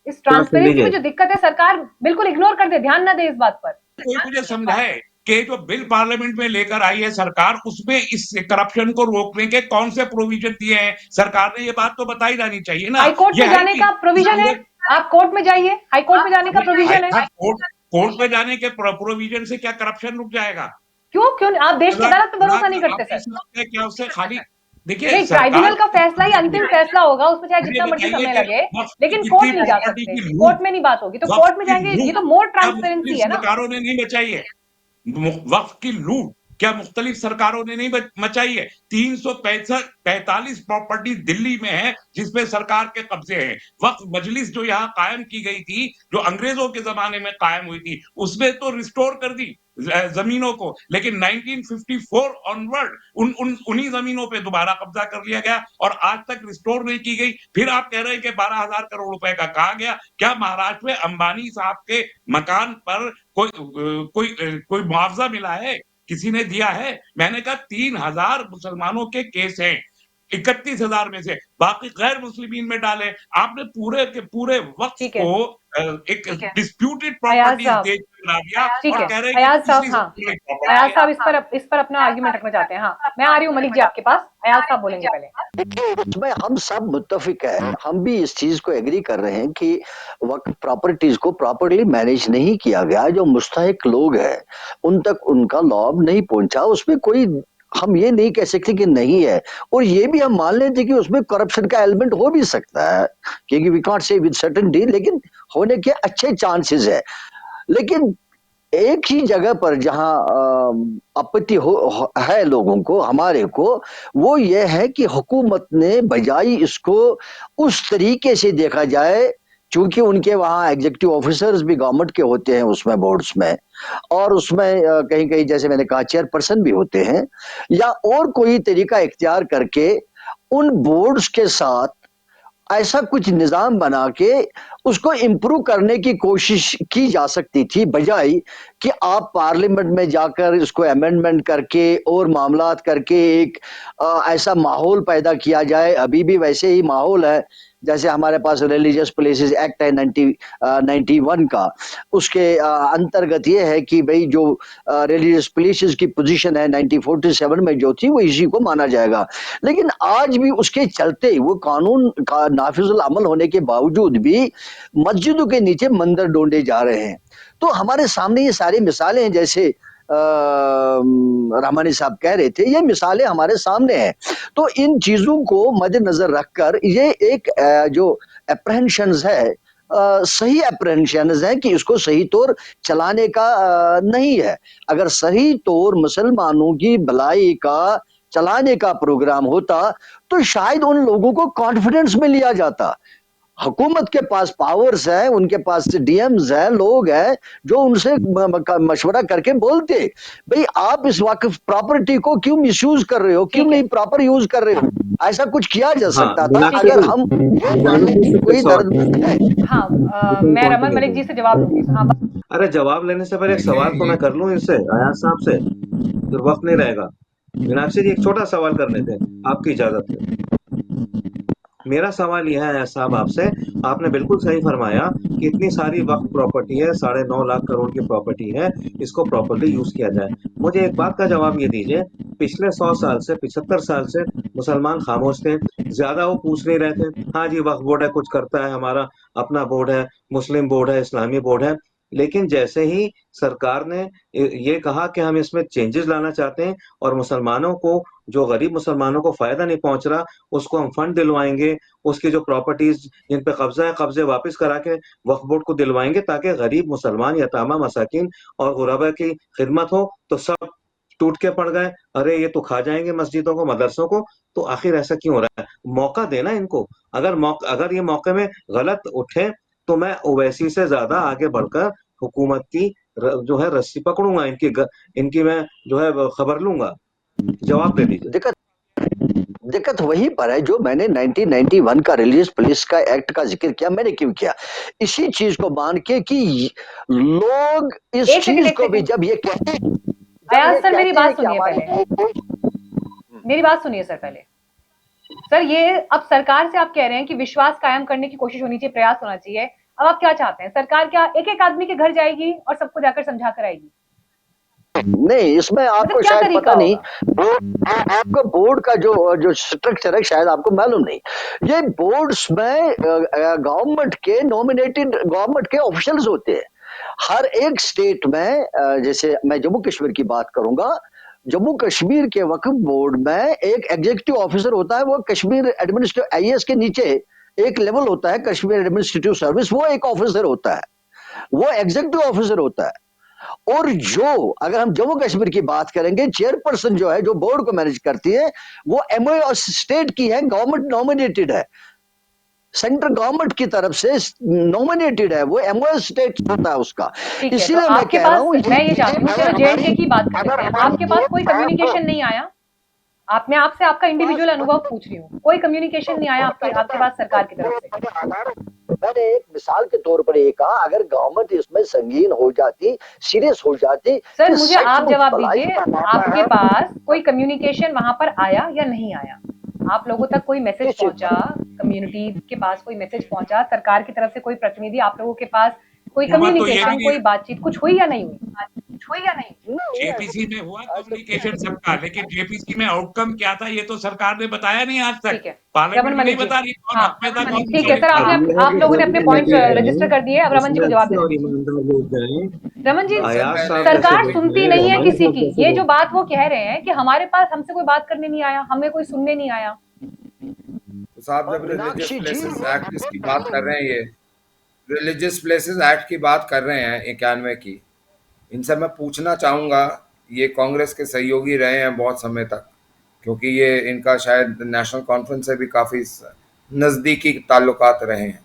इस सुन ट्रांसपेरेंसी में लीजिए, जो दिक्कत है सरकार बिल्कुल इग्नोर कर दे, ध्यान ना दे इस बात पर। कोई मुझे समझाए कि जो बिल पार्लियामेंट में लेकर आई है सरकार, उसमें इस करप्शन को रोकने के कौन से प्रोविजन दिए हैं सरकार ने, ये बात तो बताई जानी चाहिए ना। हाईकोर्ट में ये है जाने कि का प्रोविजन है, आप कोर्ट में जाइए, हाईकोर्ट में जाने का प्रोविजन है। कोर्ट में जाने के प्रोविजन से क्या करप्शन रुक जाएगा? क्यों आप देश की अदालत पे भरोसा नहीं करते आप सर? क्या उससे खाली देखिए नहीं, ट्राइब्यूनल का फैसला ही अंतिम फैसला होगा, उसमें चाहे जितना मर्जी समय लगे, लेकिन कोर्ट नहीं जा सकते, कोर्ट में नहीं बात होगी, तो कोर्ट में जाएंगे, ये तो मोर ट्रांसपेरेंसी है ना। सरकारों ने नहीं बचाई है वक्फ की लूट, क्या मुख्तलिफ सरकारों ने नहीं मचाई है? 345 प्रॉपर्टी दिल्ली में है जिसपे सरकार के कब्जे हैं। वक्फ मजलिस जो यहाँ कायम की गई थी, जो अंग्रेजों के जमाने में कायम हुई थी, उसमें तो रिस्टोर कर दी जमीनों को, लेकिन 1954 ऑनवर्ड उन्हीं जमीनों पे दोबारा कब्जा कर लिया गया और आज तक रिस्टोर नहीं की गई। फिर आप कह रहे हैं कि 12,000 करोड़ रुपए का कहा गया। क्या महाराष्ट्र में अंबानी साहब के मकान पर कोई मुआवजा मिला है? किसी ने दिया है? मैंने कहा 3,000 मुसलमानों के केस हैं, 31,000 में से बाकी गैर मुस्लिमीन में डाले। आपने पूरे के पूरे वक्त को एक डिस्प्यूटेड प्रॉपर्टी देश में ला दिया और कह रहे हैं अयाज साहब, हाँ, अयाज साहब इस पर अपना आर्ग्यूमेंट रखना चाहते हैं। हाँ, मैं आ रही हूँ मलिक जी आपके पास, अयाज साहब बोलेंगे पहले। इसमें हम सब मुत्तफिक है, हम भी इस चीज को एग्री कर रहे हैं कि वक्फ प्रॉपर्टीज को प्रॉपरली मैनेज नहीं किया गया, जो मुस्तहिक लोग हैं उन तक उनका लाभ नहीं पहुंचा, उसमें कोई हम ये नहीं कह सकते कि नहीं है, और ये भी हम मान लेते कि उसमें करप्शन का एलिमेंट हो भी सकता है, क्योंकि we can't say with certainty, लेकिन होने के अच्छे चांसेस है। लेकिन एक ही जगह पर जहां आपत्ति है लोगों को, हमारे को, वो ये है कि हुकूमत ने बजाय इसको उस तरीके से देखा जाए, चूंकि उनके वहां एग्जीक्यूटिव ऑफिसर्स भी गवर्नमेंट के होते हैं उसमें, बोर्ड्स में, और उसमें कहीं कहीं जैसे मैंने कहा चेयरपर्सन भी होते हैं, या और कोई तरीका इख्तियार करके उन बोर्ड्स के साथ ऐसा कुछ निजाम बना के उसको इम्प्रूव करने की कोशिश की जा सकती थी, बजाय कि आप पार्लियामेंट में जाकर इसको अमेंडमेंट करके और मामलात करके एक ऐसा माहौल पैदा किया जाए। अभी भी वैसे ही माहौल है जैसे हमारे पास रिलीजियस प्लेसेस एक्ट है 91 का। उसके अंतर्गत ये है कि भाई जो रिलीजियस प्लेसेस की पोजीशन है 1947 में जो थी वो इसी को माना जाएगा। लेकिन आज भी उसके चलते वो कानून का नाफिजुल अमल होने के बावजूद भी मस्जिदों के नीचे मंदिर ढूंढे जा रहे हैं। तो हमारे सामने ये सारी मिसालें हैं, जैसे रामानी साहब कह रहे थे, ये मिसालें हमारे सामने हैं। तो इन चीजों को मद्देनजर रखकर ये एक जो अप्रहेंशंस है, सही अप्रहेंशंस है कि इसको सही तौर चलाने का नहीं है। अगर सही तौर मुसलमानों की भलाई का चलाने का प्रोग्राम होता तो शायद उन लोगों को कॉन्फिडेंस में लिया जाता। हुकूमत के पास पावर्स है, उनके पास डीएम्स है, लोग हैं जो उनसे मशवरा करके बोलते भाई आप इस वाकफ प्रॉपर्टी को क्यों मिसयूज कर रहे हो, क्यों नहीं प्रॉपर यूज कर रहे हो। ऐसा कुछ किया जा सकता था अगर हम कोई दर्द है। हाँ मैं रमन मलिक जी से जवाब दूंगी। हाँ अरे जवाब लेने से पहले एक सवाल तो मैं कर लूं इनसे, अयाज साहब से, फिर वक्त नहीं रहेगा। मीनाक्षी जी एक छोटा सवाल करने थे आपकी इजाजत से। मेरा सवाल यह है साहब आपसे, आपने बिल्कुल सही फरमाया कि इतनी सारी वक्फ प्रॉपर्टी है, 9.5 लाख करोड़ की प्रॉपर्टी है, इसको प्रॉपर्ली यूज किया जाए। मुझे एक बात का जवाब ये दीजिए, पिछले 100 साल से 75 साल से मुसलमान खामोश थे, ज्यादा वो पूछ नहीं रहे थे। हाँ जी वक्फ बोर्ड है, कुछ करता है, हमारा अपना बोर्ड है, मुस्लिम बोर्ड है, इस्लामी बोर्ड है। लेकिन जैसे ही सरकार ने ये कहा कि हम इसमें चेंजेस लाना चाहते हैं और मुसलमानों को, जो गरीब मुसलमानों को फायदा नहीं पहुंच रहा, उसको हम फंड दिलवाएंगे, उसकी जो प्रॉपर्टीज जिन पे कब्जा है कब्जे वापस करा के वक्फ बोर्ड को दिलवाएंगे, ताकि गरीब मुसलमान, यतामा, मसाकिन और गुरबा की खिदमत हो। तो सब टूट के पड़ गए, अरे ये तो खा जाएंगे मस्जिदों को, मदरसों को। तो आखिर ऐसा क्यों हो रहा है? मौका देना इनको। अगर ये मौके में गलत उठे तो मैं ओवैसी से ज्यादा आगे बढ़कर हुकूमत की जो है रस्सी पकड़ूंगा, इनकी मैं जो है खबर लूंगा। जवाब दे दीजिए। दिक्कत वहीं पर है जो मैंने 1991 का रिलीजियस प्लेस का एक्ट का जिक्र किया। मैंने क्यों किया? इसी चीज को मान के कि लोग इस चीज को भी जब ये कहते हैं, अयाज सर मेरी बात सुनिए पहले, मेरी बात सुनिए सर पहले। सर ये अब सरकार से आप कह रहे हैं कि विश्वास कायम करने की कोशिश होनी चाहिए, प्रयास होना चाहिए। अब आप क्या चाहते हैं? सरकार क्या एक एक आदमी के घर जाएगी और सबको जाकर समझा कर आएगी? नहीं, इसमें आपको शायद पता नहीं, आपको बोर्ड का जो स्ट्रक्चर है शायद आपको मालूम नहीं। ये बोर्ड्स में गवर्नमेंट के नॉमिनेटेड गवर्नमेंट के ऑफिशियल्स होते हैं। हर एक स्टेट में, जैसे मैं जम्मू कश्मीर की बात करूंगा, जम्मू कश्मीर के वक्फ बोर्ड में एक एग्जीक्यूटिव ऑफिसर होता है, वो कश्मीर एडमिनिस्ट्रेटिव आईएएस के नीचे एक लेवल होता है कश्मीर एडमिनिस्ट्रेटिव सर्विस, वो एक ऑफिसर होता है, वो एग्जीक्यूटिव ऑफिसर होता है। और जो अगर हम जम्मू कश्मीर की बात करेंगे, चेयरपर्सन जो है, जो बोर्ड को मैनेज करती है, वो एमओए स्टेट की है, गवर्नमेंट नॉमिनेटेड है, सेंट्रल गवर्नमेंट की तरफ से नॉमिनेटेड है, वो एमओए स्टेट होता है उसका। इसीलिए तो मैं कह रहा हूँ, मैं ये चाहती हूँ, चलो जेएंडके की बात करते हैं। आपके पास कोई कम्युनिकेशन नहीं आया? मैं आपसे आपका इंडिविजुअल अनुभव पूछ रही हूँ, कोई कम्युनिकेशन नहीं आया आपके पास सरकार की तरफ से? मैंने एक मिसाल के तौर पर ये कहा, अगर गवर्नमेंट इसमें संगीन हो जाती, सीरियस हो जाती। सर मुझे आप जवाब दीजिए, आपके पास कोई कम्युनिकेशन वहां पर आया या नहीं आया? आप लोगों तक कोई मैसेज पहुंचा, कम्युनिटी के पास कोई मैसेज पहुंचा, सरकार की तरफ से कोई प्रतिनिधि आप लोगों के पास, कोई कम्युनिकेशन, कोई बातचीत कुछ हुई या नहीं हुई? जेपीसी में हुआ कम्युनिकेशन सबका, लेकिन जेपीसी में आउटकम क्या था ये तो सरकार ने बताया नहीं आज तक। पार्लियामेंट नहीं बता रही कौन हक में था, कौन ठीक है सर, आप लोगों ने अपने पॉइंट रजिस्टर कर दिए। अब रमन जी को जवाब दें। रमन जी, सरकार सुनती नहीं है किसी की। ये जो बात वो कह रहे हैं कि हमारे पास हमसे कोई बात करने नहीं आया, हमें कोई सुनने नहीं आया। तो साहब जब रिलीजियस प्लेसेस एक्ट की बात कर रहे हैं, ये रिलीजियस प्लेसेस एक्ट की बात कर रहे हैं 91 की, इनसे मैं पूछना चाहूँगा, ये कांग्रेस के सहयोगी रहे हैं बहुत समय तक, क्योंकि ये इनका शायद नेशनल कॉन्फ्रेंस से भी काफ़ी नज़दीकी ताल्लुकात रहे हैं।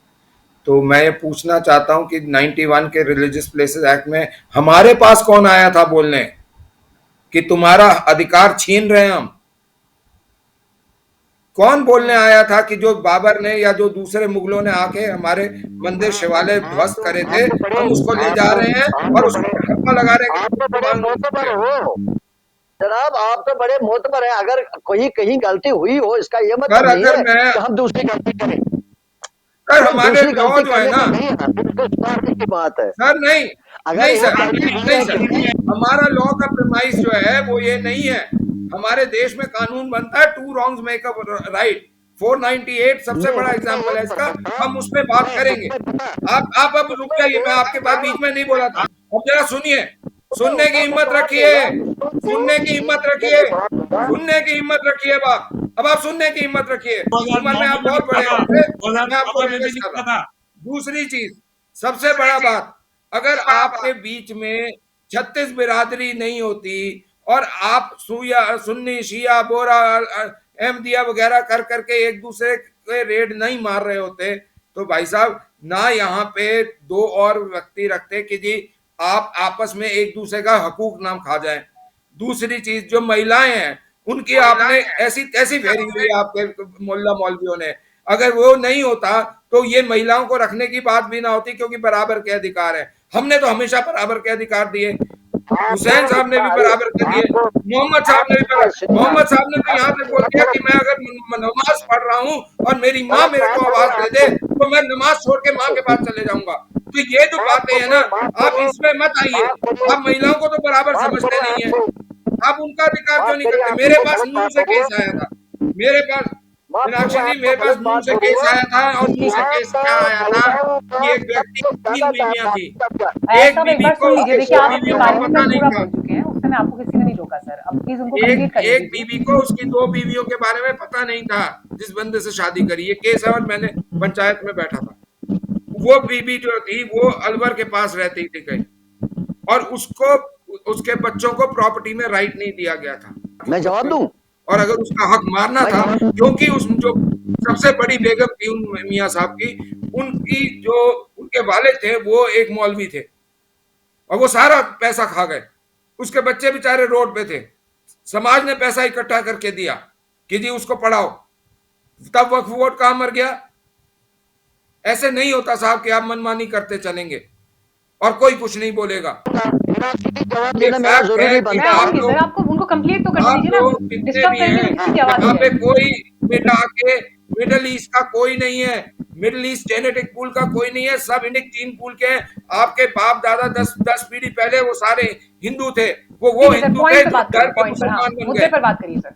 तो मैं ये पूछना चाहता हूँ कि 91 के रिलीजियस प्लेसेस एक्ट में हमारे पास कौन आया था बोलने कि तुम्हारा अधिकार छीन रहे हैं हम? कौन बोलने आया था कि जो बाबर ने या जो दूसरे मुगलों ने आके हमारे मंदिर शिवालय ध्वस्त करे थे, हम उसको ले जा रहे हैं और उसको ठप्पा लगा रहे हैं कि मांग हो जनाब, आप तो बड़े मोतबर हैं। अगर कोई कहीं गलती हुई हो, इसका ये सर मतलब नहीं अगर है मैं कि हम दूसरी गलती करें। सर हमारे दूसरी लॉ गलती जो है करने ना का नहीं है, बिल्कुल स्वार्थ की बात है। सर, नहीं अगर नहीं एक सर, गलती हुई नहीं है सर, कि हमारा लॉ का प्रेमाइस जो है वो ये नहीं है। हमारे देश में कानून बनता है two wrongs make a right. 498 सबसे बड़ा एग्जाम्पल है इसका, हम उस पर बात करेंगे। आप अब रुक जाइए, मैं आपके बात बीच में नहीं बोला था। अब जरा सुनिए, सुनने की हिम्मत रखिए, सुनने की हिम्मत रखिए, सुनने की हिम्मत रखिए। बात अब आप सुनने की हिम्मत रखिए। उम्र 2009 में में आप भी बहुत लिखा बड़े था, होंगे, मैं आपको 2014 में भी रिक्वेस्ट कर लिखा रहा हूँ। था। दूसरी चीज, सबसे बड़ा बात, अगर आपके बीच में 36 बिरादरी नहीं होती और आप सुन्नी शिया बोरा अहमदिया वगैरह कर करके एक दूसरे के रेड नहीं मार रहे होते, तो भाई साहब ना यहाँ पे दो और व्यक्ति रखते कि जी आप आपस में एक दूसरे का हकूक नाम खा जाए। दूसरी चीज, जो महिलाएं हैं उनकी आपने ऐसी तैसी फेरी हुई है आपके मोल्ला मौलवियों ने। अगर वो नहीं होता तो ये महिलाओं को रखने की बात भी ना होती, क्योंकि बराबर के अधिकार है। हमने तो हमेशा बराबर के अधिकार दिए, हुसैन साहब ने भी बराबर के दिए, मोहम्मद साहब ने भी बराबर। मोहम्मद साहब ने तो यहाँ तक बोल दिया कि मैं अगर नमाज पढ़ रहा हूँ और मेरी माँ मेरे को आवाज दे दे तो मैं नमाज छोड़ के माँ के पास चले जाऊंगा। तो ये जो बातें हैं ना, आप इसमें मत आइए। आप महिलाओं को तो बराबर समझते नहीं है, आप उनका अधिकार क्यों नहीं करते? मेरे पास नूह से केस आया था, मेरे पास मीनाक्षी जी, मेरे पास नूह से केस आया था। और नूह ठीक से है केस क्या आया था कि एक व्यक्ति की 3 बीवियां थी। अयाज एक साहब, एक बीवी बार को सुन लीजिए। उसके देखिए 2 आप अपनी बीवियों का पारी पता में नहीं पूरा था। बोल चुके हैं, उस समय आपको किसी ने नहीं रोका सर। अब प्लीज उनको एक कंप्लीट करने एक दीजिए। बीवी को उसकी 2 बीवियों के बारे में पता नहीं था जिस बंदे से शादी करी। ये केस है और मैंने पंचायत में बैठा था। वो बीवी जो थी वो अलवर के पास रहती थी कहीं, और उसको उसके बच्चों को प्रॉपर्टी में राइट नहीं दिया गया था मैं उस जवाब बच्चों दूं। को। और अगर उसका हक मारना था, क्योंकि उस जो सबसे बड़ी बेगम थी उन मियाँ साहब की, उनकी जो उनके वालिद थे वो एक मौलवी थे और वो सारा पैसा खा गए। उसके बच्चे बेचारे रोड पे थे, समाज ने पैसा इकट्ठा करके दिया कि जी उसको पढ़ाओ, तब वक्फ बोर्ड कहां मर गया? ऐसे नहीं होता साहब कि आप मनमानी करते चलेंगे और कोई कुछ नहीं बोलेगा। ये देना मेरा फैक्ट है जरूरी कि मैं बनता है। आऊंगी सर, आपको उनको कंप्लीट तो करने आप दीजिए ना। लोग जितने डिस्टर्ब भी करेंगे हैं, तो किसी की आवाज यहाँ नहीं पे आएगी। कोई मिटा के मिडल ईस्ट का कोई नहीं है, मिडल ईस्ट जेनेटिक पूल का कोई नहीं है, सब इंडिक जीन पूल के हैं। आपके बाप दादा 10 पीढ़ी पहले वो सारे हिंदू थे, वो ठीक है सर, हिंदू थे पॉइंट पे जो बात डर करिए, के पॉइंट पर। हाँ, मुसलमान बन मुद्दे गए। पर बात करिए सर।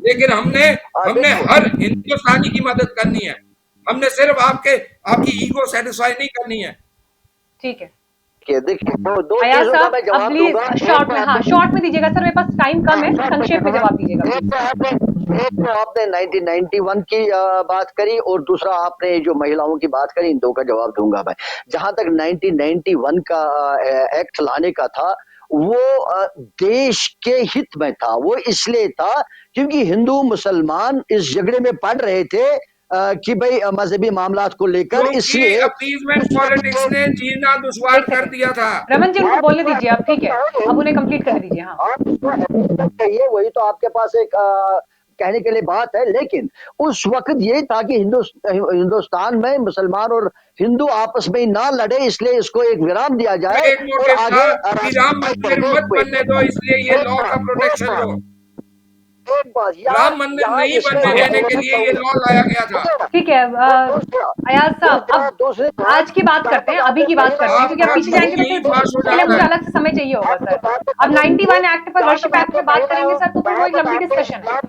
लेकिन हमने हमने देखिए हर हिंदुस्तानी की मदद करनी है, हमने सिर्फ आपकी ईगो सेटिस्फाई नहीं करनी है। ठीक है देखिए दो अयाज चीजों का साहब, मैं अब जवाब प्लीज दूंगा। शॉर्ट में, हाँ शॉर्ट में दीजिएगा सर, मेरे पास टाइम कम है, संक्षेप में जवाब दीजिएगा एक प्लीज। तो आपने 1991 की बात करी और दूसरा आपने जो महिलाओं की बात करी, इन दो का जवाब दूंगा मैं। जहां तक 1991 का एक्ट लाने का था, वो देश के हित में था। वो इसलिए था क्योंकि हिंदू मुसलमान इस झगड़े में पड़ रहे थे कि भाई मजहबी मामलात को लेकर, क्योंकि इसलिए अपीजमेंट पॉलिटिक्स ने जीना दुश्वार एक कर सेकेंड, दिया था। रमन जी उनको बोलने दीजिए आप। ठीक है, अब उन्हें कंप्लीट करने दीजिए। हाँ चाहिए, वही तो आपके पास एक कहने के लिए बात है। लेकिन उस वक्त ये था कि हिंदुस्तान में मुसलमान और हिंदू आपस में ना लड़े, इसलिए इसको एक विराम दिया जाए एक और मोटिव था आगे कि राम मंदिर मत बनने दो, इसलिए ये लॉ का प्रोटेक्शन दो। एक बात राम मंदिर यहाँ नहीं बनने देने के लिए ये लॉ लाया गया था। ठीक है अयाज साहब, अब आज की बात करते हैं, अभी की बात करते हैं, क्योंकि अब आपका पीछे क्यों जाएंगे तो यही फिर पास हो उसके लिए जाता मुझे है? अलग से समय चाहिए होगा सर। अब 91 एक्ट पर, वर्शिप एक्ट पे बात करेंगे सर, तो फिर वो एक लंबी डिस्कशन है।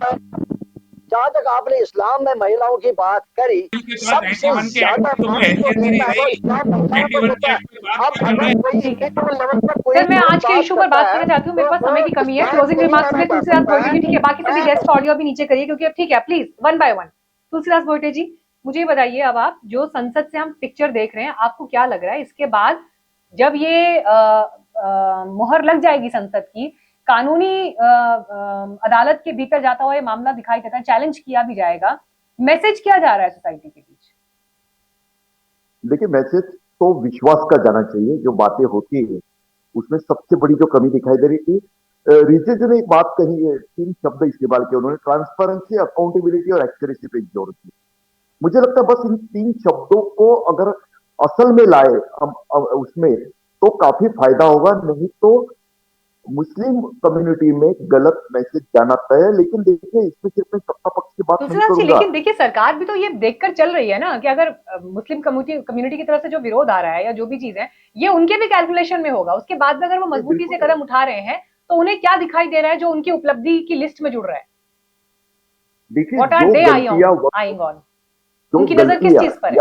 जहां तक आपने इस्लाम में महिलाओं की बात करी, के बाद सबसे 91 के एक्ट ज्यादा की तो कोई हैसियत ही नहीं रही। 91 के एक्ट की बात अब क्या कर रहे अगर हैं? कोई ठीक है इंडिविजुअल लेवल पर कोई सर, मैं आज के बात इशू पर करता बात है करना चाहती हूँ, मेरे पास समय की कमी है। क्लोजिंग रिमार्क्स में तुलसीदास भोइटे जी, ठीक है, बाकी सभी गेस्ट का ऑडियो भी नीचे करिए, क्योंकि अब ठीक है, please one by one. Tulsidas Bhoite ji, मुझे बताइए, अब आप जो संसद से हम पिक्चर देख रहे हैं, आपको क्या लग रहा है इसके बाद जब ये मुहर लग जाएगी संसद की, कानूनी अदालत के भीतर जाता हुआ ये मामला दिखाई देता है, चैलेंज किया भी जाएगा, मैसेज क्या जा रहा है सोसाइटी के बीच? देखिए, मैसेज तो विश्वास का जाना चाहिए। जो बातें होती है उसमें सबसे बड़ी जो कमी दिखाई दे रही थी रिजिजू ने एक बात कही है, 3 शब्द इस्तेमाल किए उन्होंने, ट्रांसपेरेंसी, अकाउंटेबिलिटी और एक्यूरेसी पे जोर दिया। मुझे लगता है बस इन 3 शब्दों को अगर असल में लाए हम उसमें, तो काफी फायदा होगा। नहीं तो मुस्लिम कम्युनिटी में गलत मैसेज जाना तय है। लेकिन देखिए, इसमें सिर्फ मैं सत्ता पक्ष की बात नहीं तुलसीदास जी, करूंगा। लेकिन देखिए सरकार भी तो ये देखकर चल रही है ना कि अगर मुस्लिम कम्युनिटी की तरफ से जो विरोध आ रहा है या जो भी चीज है, ये उनके भी कैलकुलेशन में होगा। उसके बाद में अगर वो ये मजबूती से बिल्कुल कदम उठा रहे हैं, तो उन्हें क्या दिखाई दे रहा है जो उनकी उपलब्धि की लिस्ट में जुड़ रहा है? देखिए, व्हाट आर जो दे गलतियां आइंग ऑन? जो उनकी नजर किस गलतियां चीज पर है?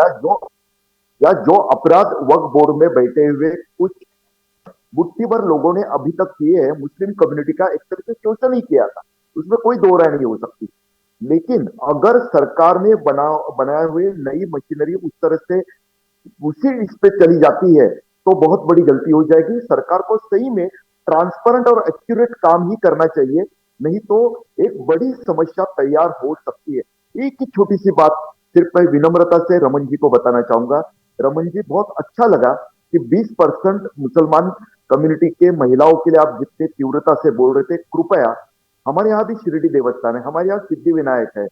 या जो अपराध वक्फ बोर्ड में बैठे हुए कुछ मुट्ठी भर लोगों ने अभी तक किए हैं, मुस्लिम कम्युनिटी का एक तरह से शोषण ही किया था, उसमें कोई दो राय नहीं हो सकती। लेकिन अगर सरकार ने बनाए हुए नई मशीनरी उस तरह से उसी इस पे चली जाती है, तो बहुत बड़ी गलती हो जाएगी। सरकार को सही में ट्रांसपेरेंट और एक्यूरेट काम ही करना चाहिए, नहीं तो एक बड़ी समस्या तैयार हो सकती है। एक ही छोटी सी बात सिर्फ मैं विनम्रता से रमन जी को बताना चाहूंगा। रमन जी, बहुत अच्छा लगा कि 20% मुसलमान कम्युनिटी के महिलाओं के लिए आप जितने तीव्रता से बोल रहे थे। कृपया, हमारे यहाँ भी शिरडी देवस्थान है, हमारे यहाँ सिद्धि विनायक है,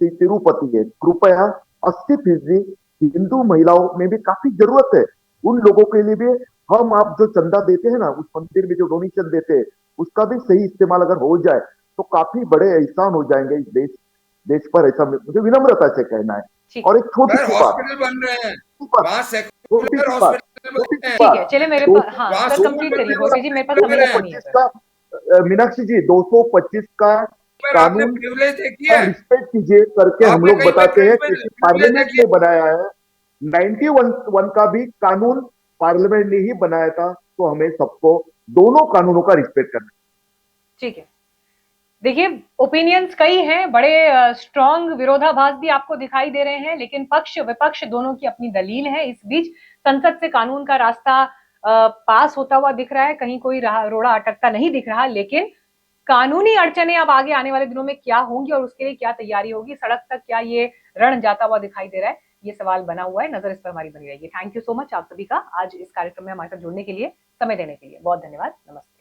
तिरुपति है, कृपया 80% हिंदू महिलाओं में भी काफी जरूरत है। उन लोगों के लिए भी हम आप जो चंदा देते हैं ना, उस मंदिर में जो डोनेशन देते हैं, उसका भी सही इस्तेमाल अगर हो जाए, तो काफी बड़े एहसान हो जाएंगे इस देश पर। ऐसा मुझे विनम्रता से कहना है। ठीक और एक छोटी सर सी बात, हॉस्पिटल बन रहे हैं, वहां छोटी सेकुलर सी बात, हॉस्पिटल छोटी बनते सी हैं, ठीक बात, है, चलिए मेरे दो पास, हाँ वहां सर स्कूल कंप्लीट करिए बनने भोसले जी, मेरे पास समय कम ही है 225 सर। का मीनाक्षी जी, 225 का पर आपने कानून प्रिविलेज देखी का है? रिस्पेक्ट कीजिए करके हम आपने लोग कहीं पे बताते हैं, क्योंकि प्रिविलेज पार्लियामेंट देखी ने है? बनाया है। 91 का भी कानून पार्लियामेंट ने ही बनाया था, तो हमें सबको दोनों कानूनों का रिस्पेक्ट करना है। ठीक है, देखिए ओपिनियंस कई हैं, बड़े स्ट्रॉन्ग विरोधाभास भी आपको दिखाई दे रहे हैं, लेकिन पक्ष विपक्ष दोनों की अपनी दलील है। इस बीच संसद से कानून का रास्ता पास होता हुआ दिख रहा है, कहीं कोई रोड़ा अटकता नहीं दिख रहा। लेकिन कानूनी अड़चने अब आगे आने वाले दिनों में क्या होंगी और उसके लिए क्या तैयारी होगी, सड़क तक क्या ये रण जाता हुआ दिखाई दे रहा है, ये सवाल बना हुआ है। नजर इस पर हमारी बनी रहेगी। थैंक यू सो मच आप सभी का आज इस कार्यक्रम में हमारे साथ जुड़ने के लिए, समय देने के लिए बहुत धन्यवाद। नमस्ते।